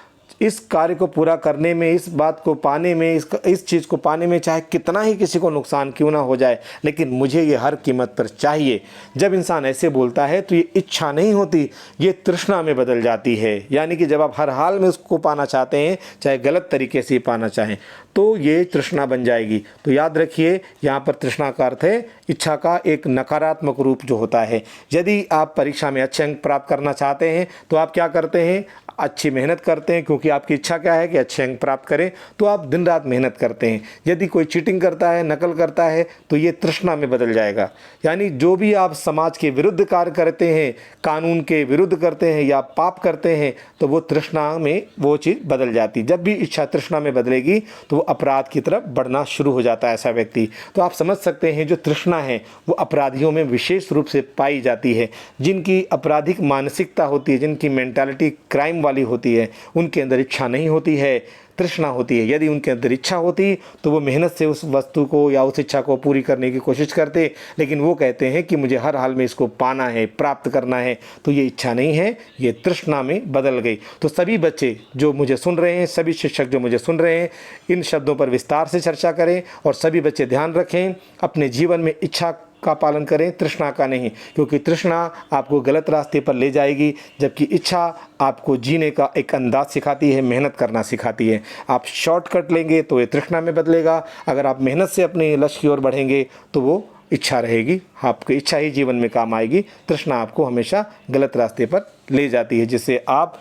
इस कार्य को पूरा करने में, इस बात को पाने में, इस चीज़ को पाने में चाहे कितना ही किसी को नुकसान क्यों ना हो जाए, लेकिन मुझे ये हर कीमत पर चाहिए। जब इंसान ऐसे बोलता है तो ये इच्छा नहीं होती, ये तृष्णा में बदल जाती है। यानी कि जब आप हर हाल में उसको पाना चाहते हैं, चाहे गलत तरीके से पाना चाहें, तो ये तृष्णा बन जाएगी। तो याद रखिए, यहाँ पर तृष्णा का अर्थ है इच्छा का एक नकारात्मक रूप जो होता है। यदि आप परीक्षा में अच्छे अंक प्राप्त करना चाहते हैं तो आप क्या करते हैं? अच्छी मेहनत करते हैं, क्योंकि आपकी इच्छा क्या है कि अच्छे अंक प्राप्त करें, तो आप दिन रात मेहनत करते हैं। यदि कोई चीटिंग करता है, नकल करता है, तो ये तृष्णा में बदल जाएगा। यानी जो भी आप समाज के विरुद्ध कार्य करते हैं, कानून के विरुद्ध करते हैं या पाप करते हैं, तो वो तृष्णा में वो चीज़ बदल जाती। जब भी इच्छा तृष्णा में बदलेगी तो वो अपराध की तरफ बढ़ना शुरू हो जाता है ऐसा व्यक्ति। तो आप समझ सकते हैं जो तृष्णा है वो अपराधियों में विशेष रूप से पाई जाती है। जिनकी आपराधिक मानसिकता होती है, जिनकी मेंटालिटी क्राइम वाली होती है, उनके अंदर इच्छा नहीं होती है, तृष्णा होती है। यदि उनके अंदर इच्छा होती तो वो मेहनत से उस वस्तु को या उस इच्छा को पूरी करने की कोशिश करते, लेकिन वो कहते हैं कि मुझे हर हाल में इसको पाना है, प्राप्त करना है। तो ये इच्छा नहीं है, ये तृष्णा में बदल गई। तो सभी बच्चे जो मुझे सुन रहे हैं, सभी शिक्षक जो मुझे सुन रहे हैं, इन शब्दों पर विस्तार से चर्चा करें और सभी बच्चे ध्यान रखें, अपने जीवन में इच्छा का पालन करें, तृष्णा का नहीं, क्योंकि तृष्णा आपको गलत रास्ते पर ले जाएगी, जबकि इच्छा आपको जीने का एक अंदाज सिखाती है, मेहनत करना सिखाती है। आप शॉर्टकट लेंगे तो ये तृष्णा में बदलेगा, अगर आप मेहनत से अपने लक्ष्य की ओर बढ़ेंगे तो वो इच्छा रहेगी, आपकी इच्छा ही जीवन में काम आएगी। तृष्णा आपको हमेशा गलत रास्ते पर ले जाती है, जिससे आप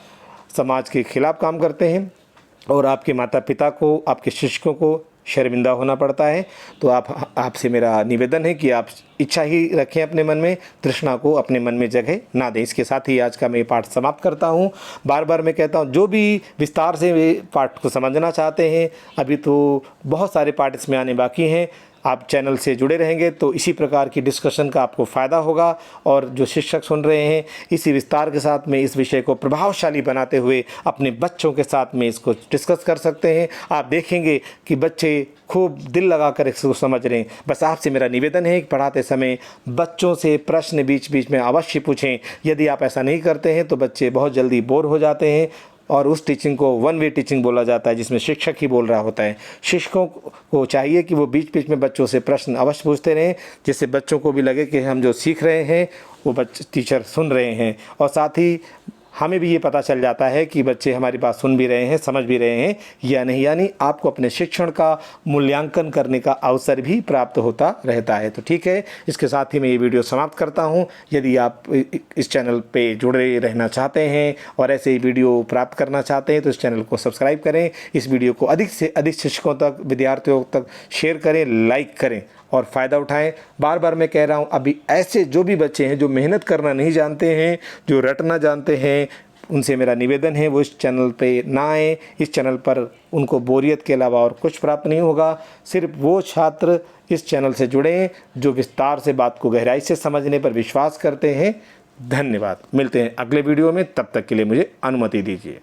समाज के खिलाफ काम करते हैं और आपके माता पिता को, आपके शिक्षकों को शर्मिंदा होना पड़ता है। तो आपसे मेरा निवेदन है कि आप इच्छा ही रखें अपने मन में, तृष्णा को अपने मन में जगह ना दें। इसके साथ ही आज का मैं पाठ समाप्त करता हूँ। बार बार मैं कहता हूँ, जो भी विस्तार से पाठ को समझना चाहते हैं, अभी तो बहुत सारे पाठ इसमें आने बाकी हैं, आप चैनल से जुड़े रहेंगे तो इसी प्रकार की डिस्कशन का आपको फ़ायदा होगा। और जो शिक्षक सुन रहे हैं, इसी विस्तार के साथ में इस विषय को प्रभावशाली बनाते हुए अपने बच्चों के साथ में इसको डिस्कस कर सकते हैं। आप देखेंगे कि बच्चे खूब दिल लगाकर इसको समझ रहे हैं। बस आपसे मेरा निवेदन है कि पढ़ाते समय बच्चों से प्रश्न बीच बीच में अवश्य पूछें। यदि आप ऐसा नहीं करते हैं तो बच्चे बहुत जल्दी बोर हो जाते हैं और उस टीचिंग को वन वे टीचिंग बोला जाता है, जिसमें शिक्षक ही बोल रहा होता है। शिक्षकों को चाहिए कि वो बीच बीच में बच्चों से प्रश्न अवश्य पूछते रहें, जिससे बच्चों को भी लगे कि हम जो सीख रहे हैं वो बच्चे टीचर सुन रहे हैं, और साथ ही हमें भी ये पता चल जाता है कि बच्चे हमारी बात सुन भी रहे हैं, समझ भी रहे हैं या नहीं। यानी आपको अपने शिक्षण का मूल्यांकन करने का अवसर भी प्राप्त होता रहता है। तो ठीक है, इसके साथ ही मैं ये वीडियो समाप्त करता हूँ। यदि आप इस चैनल पे जुड़े रहना चाहते हैं और ऐसे ही वीडियो प्राप्त करना चाहते हैं तो इस चैनल को सब्सक्राइब करें। इस वीडियो को अधिक से अधिक शिक्षकों तक, विद्यार्थियों तक शेयर करें, लाइक करें और फ़ायदा उठाएं। बार बार मैं कह रहा हूं, अभी ऐसे जो भी बच्चे हैं जो मेहनत करना नहीं जानते हैं, जो रटना जानते हैं, उनसे मेरा निवेदन है वो इस चैनल पे ना आए। इस चैनल पर उनको बोरियत के अलावा और कुछ प्राप्त नहीं होगा। सिर्फ वो छात्र इस चैनल से जुड़ें जो विस्तार से बात को गहराई से समझने पर विश्वास करते हैं। धन्यवाद। मिलते हैं अगले वीडियो में, तब तक के लिए मुझे अनुमति दीजिए।